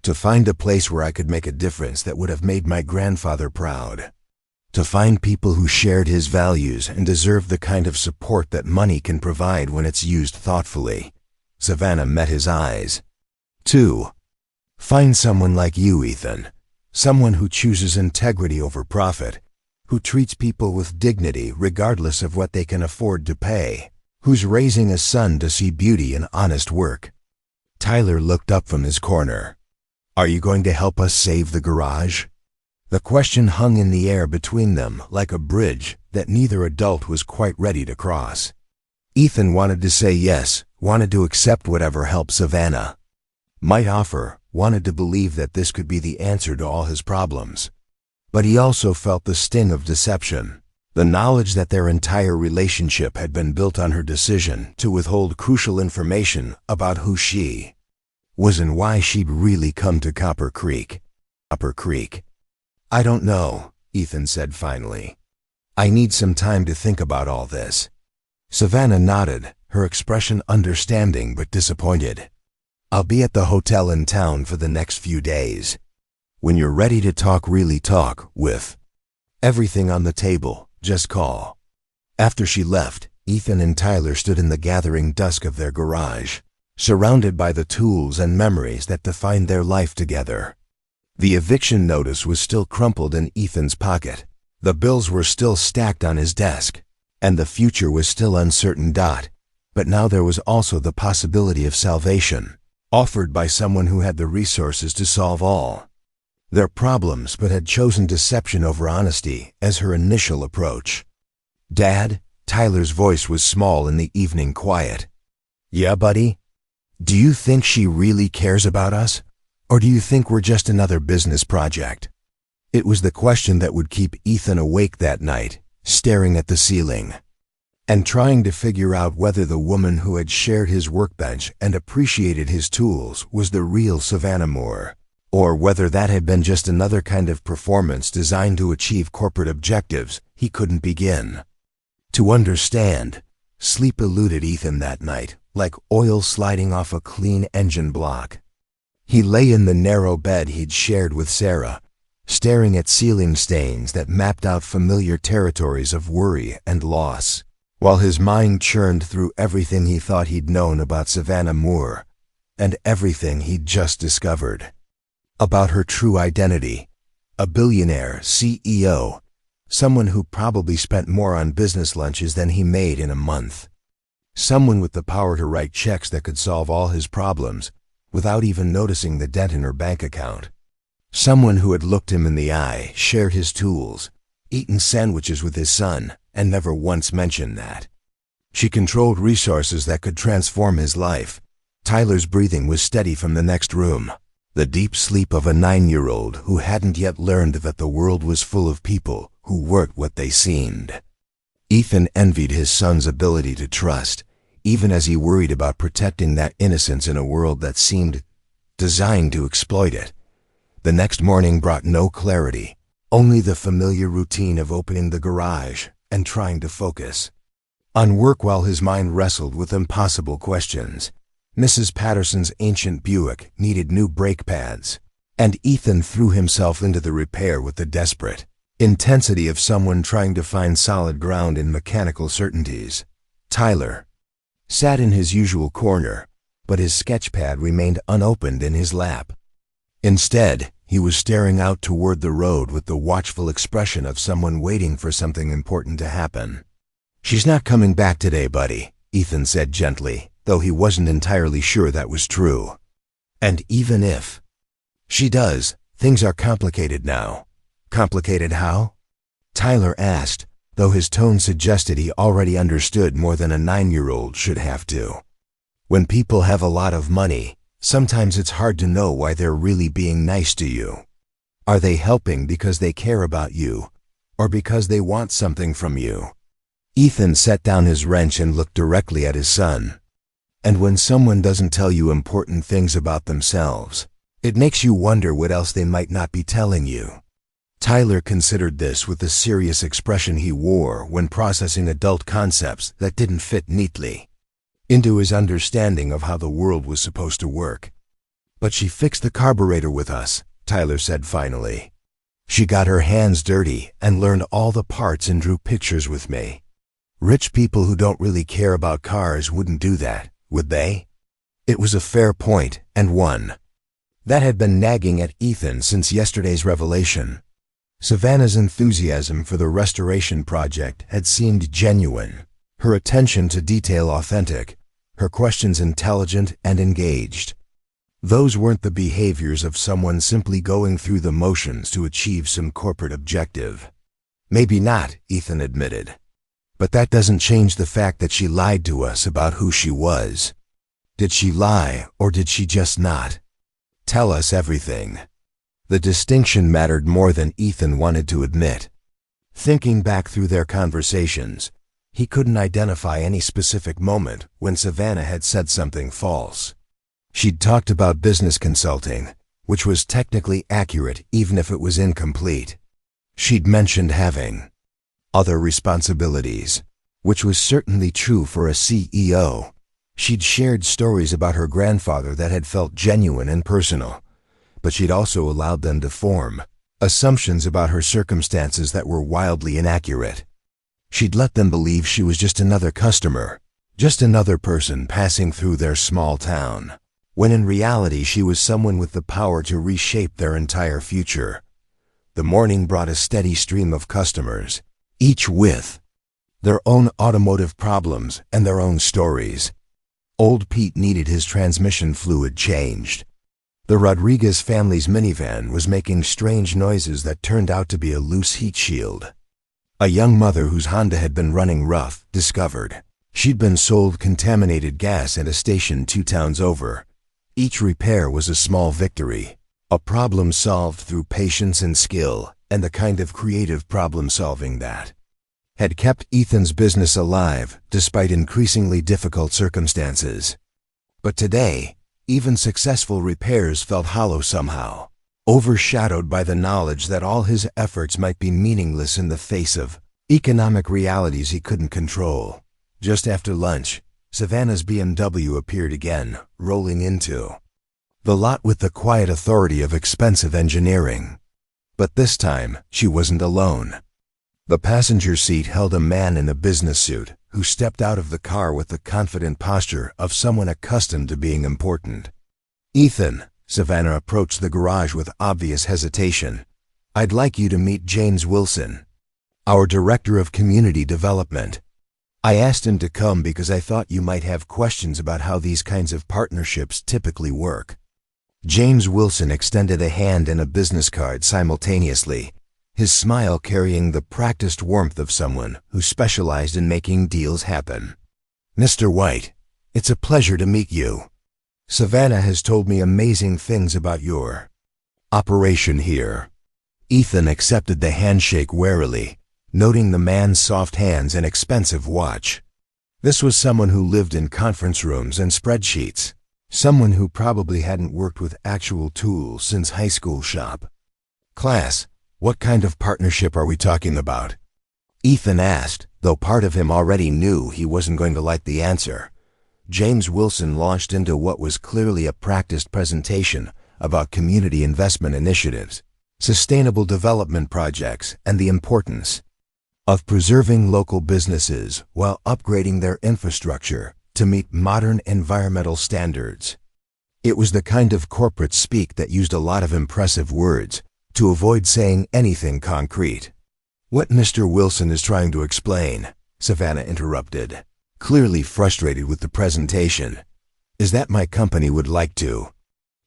To find a place where I could make a difference that would have made my grandfather proud. To find people who shared his values and deserved the kind of support that money can provide when it's used thoughtfully. Savannah met his eyes. 2. Find someone like you, Ethan. Someone who chooses integrity over profit, who treats people with dignity regardless of what they can afford to pay, who's raising a son to see beauty in honest work. Tyler looked up from his corner. Are you going to help us save the garage? The question hung in the air between them like a bridge that neither adult was quite ready to cross. Ethan wanted to say yes, wanted to accept whatever help Savannah might offer, wanted to believe that this could be the answer to all his problems. But he also felt the sting of deception, the knowledge that their entire relationship had been built on her decision to withhold crucial information about who she was and why she'd really come to Copper Creek. I don't know, Ethan said finally. I need some time to think about all this. Savannah nodded, her expression understanding but disappointed. I'll be at the hotel in town for the next few days. When you're ready to talk, really talk, with everything on the table, just call. After she left, Ethan and Tyler stood in the gathering dusk of their garage, surrounded by the tools and memories that defined their life together. The eviction notice was still crumpled in Ethan's pocket. The bills were still stacked on his desk, and the future was still uncertain. But now there was also the possibility of salvation, offered by someone who had the resources to solve all their problems but had chosen deception over honesty as her initial approach. Dad, Tyler's voice was small in the evening quiet. Yeah, buddy? Do you think she really cares about us? Or do you think we're just another business project? It was the question that would keep Ethan awake that night, staring at the ceiling, and trying to figure out whether the woman who had shared his workbench and appreciated his tools was the real Savannah Moore, or whether that had been just another kind of performance designed to achieve corporate objectives he couldn't begin to understand. Sleep eluded Ethan that night, like oil sliding off a clean engine block. He lay in the narrow bed he'd shared with Sarah, staring at ceiling stains that mapped out familiar territories of worry and loss, while his mind churned through everything he thought he'd known about Savannah Moore and everything he'd just discovered about her true identity: a billionaire CEO, someone who probably spent more on business lunches than he made in a month, someone with the power to write checks that could solve all his problems without even noticing the dent in her bank account. Someone who had looked him in the eye, shared his tools, eaten sandwiches with his son, and never once mentioned that she controlled resources that could transform his life. Tyler's breathing was steady from the next room, the deep sleep of a 9-year-old who hadn't yet learned that the world was full of people who weren't what they seemed. Ethan envied his son's ability to trust, even as he worried about protecting that innocence in a world that seemed designed to exploit it. The next morning brought no clarity, only the familiar routine of opening the garage and trying to focus on work while his mind wrestled with impossible questions. Mrs. Patterson's ancient Buick needed new brake pads, and Ethan threw himself into the repair with the desperate intensity of someone trying to find solid ground in mechanical certainties. Tyler sat in his usual corner, but his sketchpad remained unopened in his lap. Instead, he was staring out toward the road with the watchful expression of someone waiting for something important to happen. She's not coming back today, buddy, Ethan said gently, though he wasn't entirely sure that was true. And even if she does, things are complicated now. Complicated how? Tyler asked, though his tone suggested he already understood more than a 9-year-old should have to. When people have a lot of money, sometimes it's hard to know why they're really being nice to you. Are they helping because they care about you, or because they want something from you? Ethan set down his wrench and looked directly at his son. And when someone doesn't tell you important things about themselves, it makes you wonder what else they might not be telling you. Tyler considered this with the serious expression he wore when processing adult concepts that didn't fit neatly into his understanding of how the world was supposed to work. But she fixed the carburetor with us, Tyler said finally. She got her hands dirty and learned all the parts and drew pictures with me. Rich people who don't really care about cars wouldn't do that, would they? It was a fair point, and one that had been nagging at Ethan since yesterday's revelation. Savannah's enthusiasm for the restoration project had seemed genuine, her attention to detail authentic, her questions intelligent and engaged. Those weren't the behaviors of someone simply going through the motions to achieve some corporate objective. Maybe not, Ethan admitted. But that doesn't change the fact that she lied to us about who she was. Did she lie, or did she just not tell us everything? The distinction mattered more than Ethan wanted to admit. Thinking back through their conversations, he couldn't identify any specific moment when Savannah had said something false. She'd talked about business consulting, which was technically accurate even if it was incomplete. She'd mentioned having other responsibilities, which was certainly true for a CEO. She'd shared stories about her grandfather that had felt genuine and personal, but she'd also allowed them to form assumptions about her circumstances that were wildly inaccurate. She'd let them believe she was just another customer, just another person passing through their small town, when in reality she was someone with the power to reshape their entire future. The morning brought a steady stream of customers, each with their own automotive problems and their own stories. Old Pete needed his transmission fluid changed. The Rodriguez family's minivan was making strange noises that turned out to be a loose heat shield. A young mother whose Honda had been running rough discovered she'd been sold contaminated gas at a station 2 towns over. Each repair was a small victory, a problem solved through patience and skill, and the kind of creative problem-solving that had kept Ethan's business alive despite increasingly difficult circumstances. But today, even successful repairs felt hollow somehow, overshadowed by the knowledge that all his efforts might be meaningless in the face of economic realities he couldn't control. Just after lunch, Savannah's BMW appeared again, rolling into the lot with the quiet authority of expensive engineering. But this time, she wasn't alone. The passenger seat held a man in a business suit who stepped out of the car with the confident posture of someone accustomed to being important. "Ethan," Savannah approached the garage with obvious hesitation, "I'd like you to meet James Wilson, our Director of Community Development. I asked him to come because I thought you might have questions about how these kinds of partnerships typically work." James Wilson extended a hand and a business card simultaneously, his smile carrying the practiced warmth of someone who specialized in making deals happen. "Mr. White, it's a pleasure to meet you. Savannah has told me amazing things about your operation here." Ethan accepted the handshake warily, noting the man's soft hands and expensive watch. This was someone who lived in conference rooms and spreadsheets, someone who probably hadn't worked with actual tools since high school shop. "Class, what kind of partnership are we talking about?" Ethan asked, though part of him already knew he wasn't going to like the answer. James Wilson launched into what was clearly a practiced presentation about community investment initiatives, sustainable development projects, and the importance of preserving local businesses while upgrading their infrastructure to meet modern environmental standards. It was the kind of corporate speak that used a lot of impressive words to avoid saying anything concrete. "What Mr. Wilson is trying to explain," Savannah interrupted, clearly frustrated with the presentation, "is that my company would like to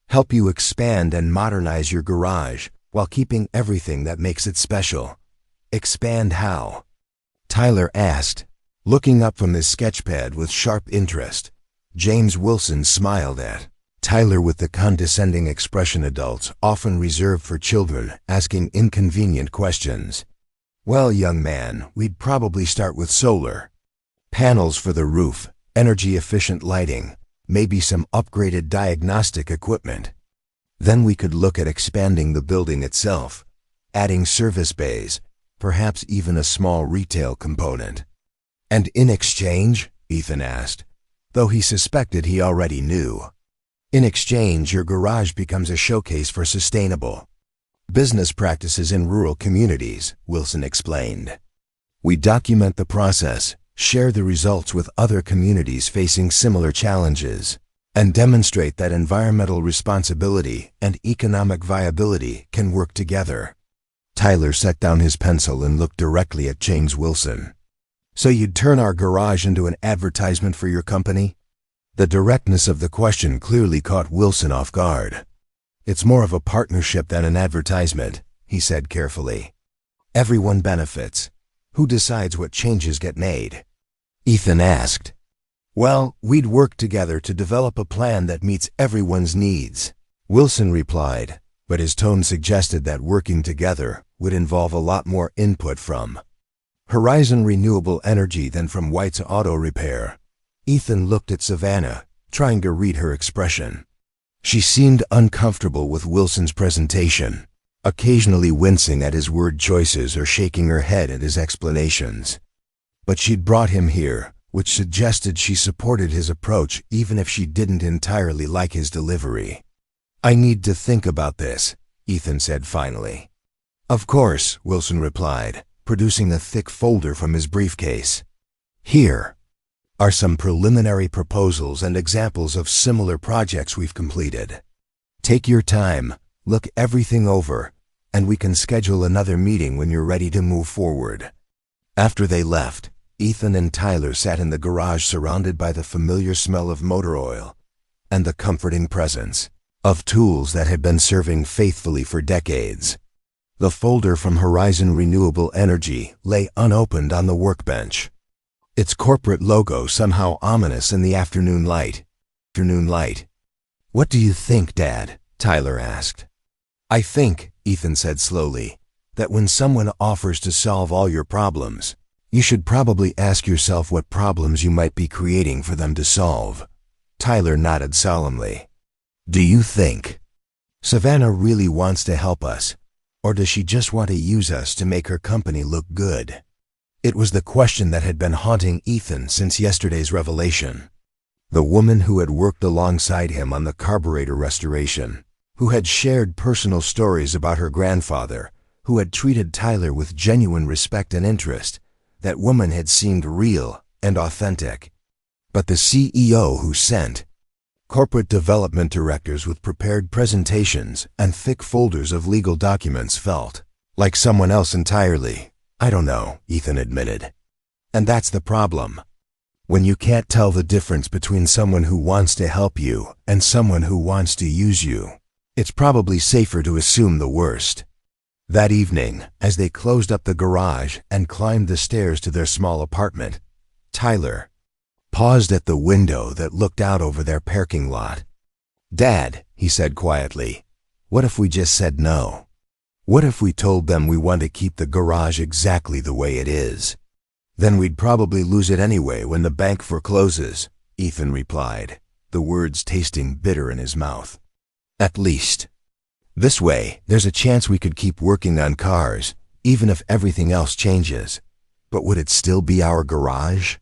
help you expand and modernize your garage while keeping everything that makes it special." "Expand how?" Tyler asked, looking up from his sketchpad with sharp interest. James Wilson smiled at Tyler with the condescending expression adults often reserve for children asking inconvenient questions. "Well, young man, we'd probably start with solar panels for the roof, energy-efficient lighting, maybe some upgraded diagnostic equipment. Then we could look at expanding the building itself, adding service bays, perhaps even a small retail component." "And in exchange?" Ethan asked, though he suspected he already knew. "In exchange, your garage becomes a showcase for sustainable business practices in rural communities, Wilson explained. We document the process, share the results with other communities facing similar challenges, and demonstrate that environmental responsibility and economic viability can work together. Tyler set down his pencil and looked directly at James Wilson. So you'd turn our garage into an advertisement for your company? The directness of the question clearly caught Wilson off guard. It's more of a partnership than an advertisement, he said carefully. Everyone benefits. Who decides what changes get made? Ethan asked. Well, we'd work together to develop a plan that meets everyone's needs, Wilson replied, but his tone suggested that working together would involve a lot more input from Horizon Renewable Energy than from White's Auto Repair. Ethan looked at Savannah, trying to read her expression. She seemed uncomfortable with Wilson's presentation, occasionally wincing at his word choices or shaking her head at his explanations. But she'd brought him here, which suggested she supported his approach even if she didn't entirely like his delivery. I need to think about this, Ethan said finally. Of course, Wilson replied, producing a thick folder from his briefcase. Here are some preliminary proposals and examples of similar projects we've completed. Take your time, look everything over, and we can schedule another meeting when you're ready to move forward. After they left, Ethan and Tyler sat in the garage surrounded by the familiar smell of motor oil and the comforting presence of tools that had been serving faithfully for decades. The folder from Horizon Renewable Energy lay unopened on the workbench, its corporate logo somehow ominous in the afternoon light. What do you think, Dad? Tyler asked. I think, Ethan said slowly, that when someone offers to solve all your problems, you should probably ask yourself what problems you might be creating for them to solve. Tyler nodded solemnly. Do you think Savannah really wants to help us, or does she just want to use us to make her company look good? It was the question that had been haunting Ethan since yesterday's revelation. The woman who had worked alongside him on the carburetor restoration, who had shared personal stories about her grandfather, who had treated Tyler with genuine respect and interest, that woman had seemed real and authentic. But the CEO who sent corporate development directors with prepared presentations and thick folders of legal documents felt like someone else entirely. I don't know, Ethan admitted. And that's the problem. When you can't tell the difference between someone who wants to help you and someone who wants to use you, it's probably safer to assume the worst. That evening, as they closed up the garage and climbed the stairs to their small apartment, Tyler paused at the window that looked out over their parking lot. Dad, he said quietly, what if we just said no? What if we told them we want to keep the garage exactly the way it is? Then we'd probably lose it anyway when the bank forecloses, Ethan replied, the words tasting bitter in his mouth. At least. This way, there's a chance we could keep working on cars, even if everything else changes. But would it still be our garage?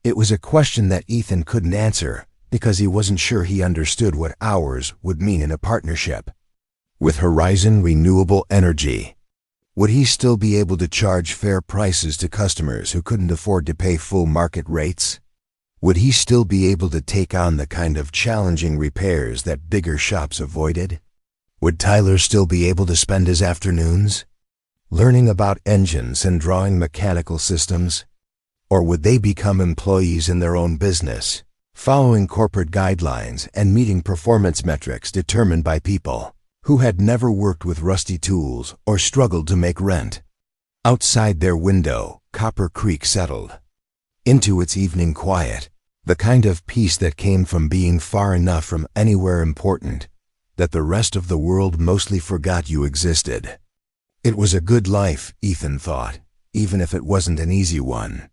It was a question that Ethan couldn't answer because he wasn't sure he understood what ours would mean in a partnership. With Horizon Renewable Energy, would he still be able to charge fair prices to customers who couldn't afford to pay full market rates? Would he still be able to take on the kind of challenging repairs that bigger shops avoided? Would Tyler still be able to spend his afternoons learning about engines and drawing mechanical systems? Or would they become employees in their own business, following corporate guidelines and meeting performance metrics determined by people who had never worked with rusty tools or struggled to make rent? Outside their window, Copper Creek settled into its evening quiet, the kind of peace that came from being far enough from anywhere important that the rest of the world mostly forgot you existed. It was a good life, Ethan thought, even if it wasn't an easy one.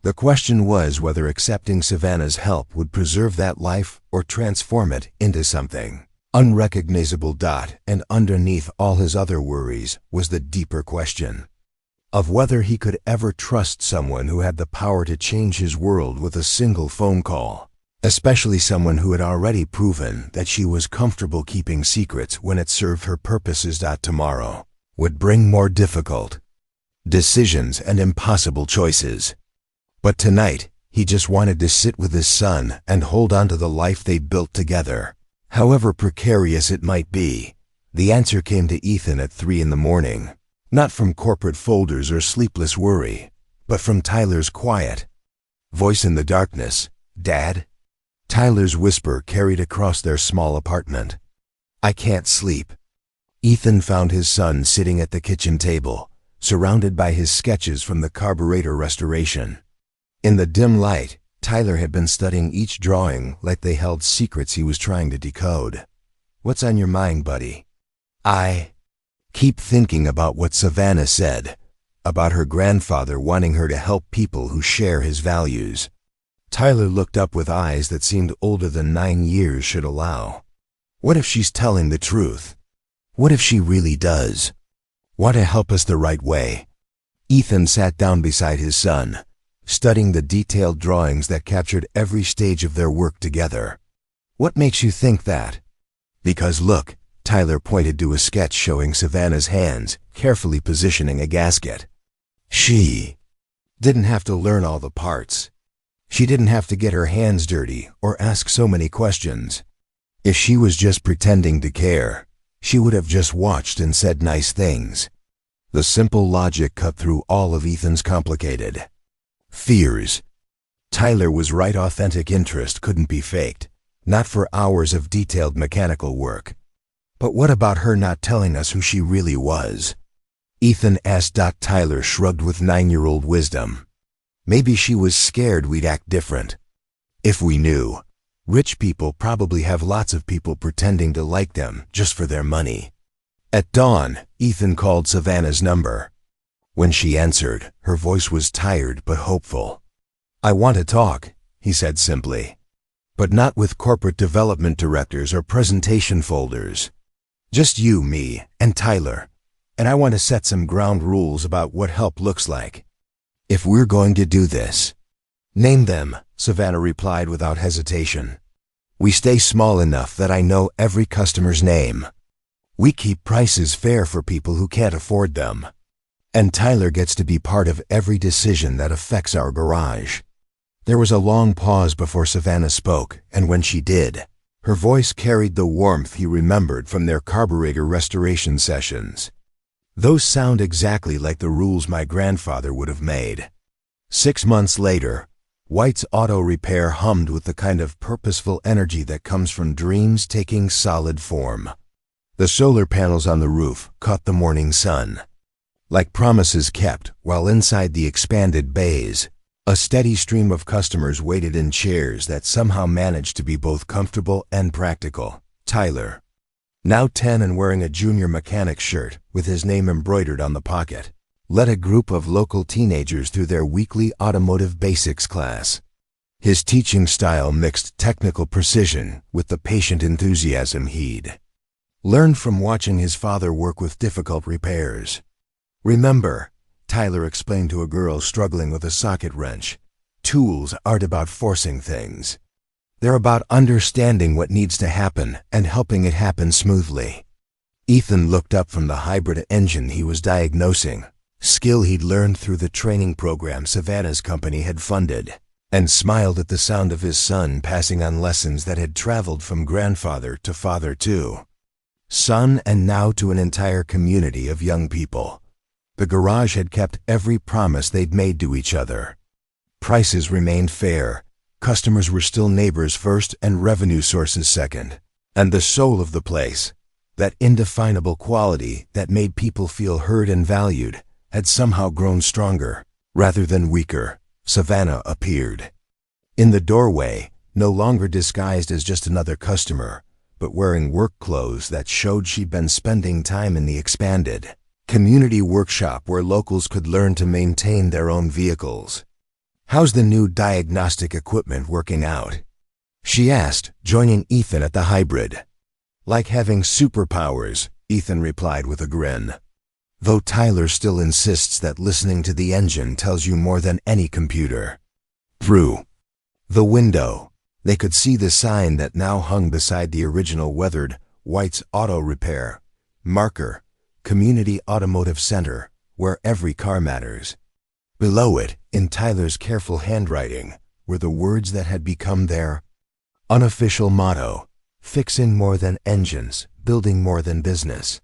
The question was whether accepting Savannah's help would preserve that life or transform it into something unrecognizable. And underneath all his other worries was the deeper question of whether he could ever trust someone who had the power to change his world with a single phone call. especially someone who had already proven that she was comfortable keeping secrets when it served her purposes. Tomorrow would bring more difficult decisions and impossible choices. But tonight, he just wanted to sit with his son and hold on to the life they'd built together. However precarious it might be, the answer came to Ethan at 3 in the morning. Not from corporate folders or sleepless worry, but from Tyler's quiet voice in the darkness. "Dad?" Tyler's whisper carried across their small apartment. "I can't sleep." Ethan found his son sitting at the kitchen table, surrounded by his sketches from the carburetor restoration. In the dim light, Tyler had been studying each drawing like they held secrets he was trying to decode. "What's on your mind, buddy?" "I keep thinking about what Savannah said, about her grandfather wanting her to help people who share his values." Tyler looked up with eyes that seemed older than 9 years should allow. What if she's telling the truth? What if she really does want to help us the right way? Ethan sat down beside his son, studying the detailed drawings that captured every stage of their work together. "What makes you think that?" "Because look," Tyler pointed to a sketch showing Savannah's hands carefully positioning a gasket. "She didn't have to learn all the parts. She didn't have to get her hands dirty or ask so many questions. If she was just pretending to care, she would have just watched and said nice things." The simple logic cut through all of Ethan's complicated fears. Tyler was right. Authentic interest couldn't be faked, not for hours of detailed mechanical work. "But what about her not telling us who she really was?" Ethan asked. Tyler shrugged with 9-year-old wisdom. "Maybe she was scared we'd act different. If we knew, rich people probably have lots of people pretending to like them just for their money." At dawn, Ethan called Savannah's number. When she answered, her voice was tired but hopeful. "I want to talk," he said simply. "But not with corporate development directors or presentation folders. Just you, me, and Tyler. And I want to set some ground rules about what help looks like. If we're going to do this." "Name them," Savannah replied without hesitation. "We stay small enough that I know every customer's name. We keep prices fair for people who can't afford them. And Tyler gets to be part of every decision that affects our garage." There was a long pause before Savannah spoke, and when she did, her voice carried the warmth he remembered from their carburetor restoration sessions. "Those sound exactly like the rules my grandfather would have made." 6 months later, White's Auto Repair hummed with the kind of purposeful energy that comes from dreams taking solid form. The solar panels on the roof caught the morning sun, like promises kept, while inside the expanded bays, a steady stream of customers waited in chairs that somehow managed to be both comfortable and practical. Tyler, now 10 and wearing a junior mechanic shirt with his name embroidered on the pocket, led a group of local teenagers through their weekly automotive basics class. His teaching style mixed technical precision with the patient enthusiasm he'd learned from watching his father work with difficult repairs. "Remember," Tyler explained to a girl struggling with a socket wrench, "tools aren't about forcing things. They're about understanding what needs to happen and helping it happen smoothly." Ethan looked up from the hybrid engine he was diagnosing, skill he'd learned through the training program Savannah's company had funded, and smiled at the sound of his son passing on lessons that had traveled from grandfather to father to son and now to an entire community of young people. The garage had kept every promise they'd made to each other. Prices remained fair, customers were still neighbors first and revenue sources second. And the soul of the place, that indefinable quality that made people feel heard and valued, had somehow grown stronger, rather than weaker. Savannah appeared in the doorway, no longer disguised as just another customer, but wearing work clothes that showed she'd been spending time in the expanded community workshop where locals could learn to maintain their own vehicles. "How's the new diagnostic equipment working out?" she asked, joining Ethan at the hybrid. "Like having superpowers," Ethan replied with a grin. Though Tyler still insists that listening to the engine tells you more than any computer. Through the window, They could see the sign that now hung beside the original weathered White's Auto Repair marker, Community Automotive Center, where every car matters. Below it, in Tyler's careful handwriting, were the words that had become their unofficial motto: fixing more than engines, building more than business.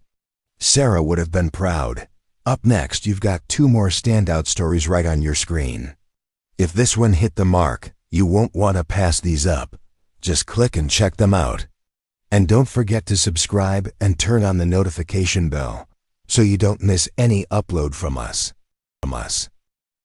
Sarah would have been proud. Up next, you've got 2 more standout stories right on your screen. If this one hit the mark, you won't want to pass these up. Just click and check them out. And don't forget to subscribe and turn on the notification bell so you don't miss any upload from us.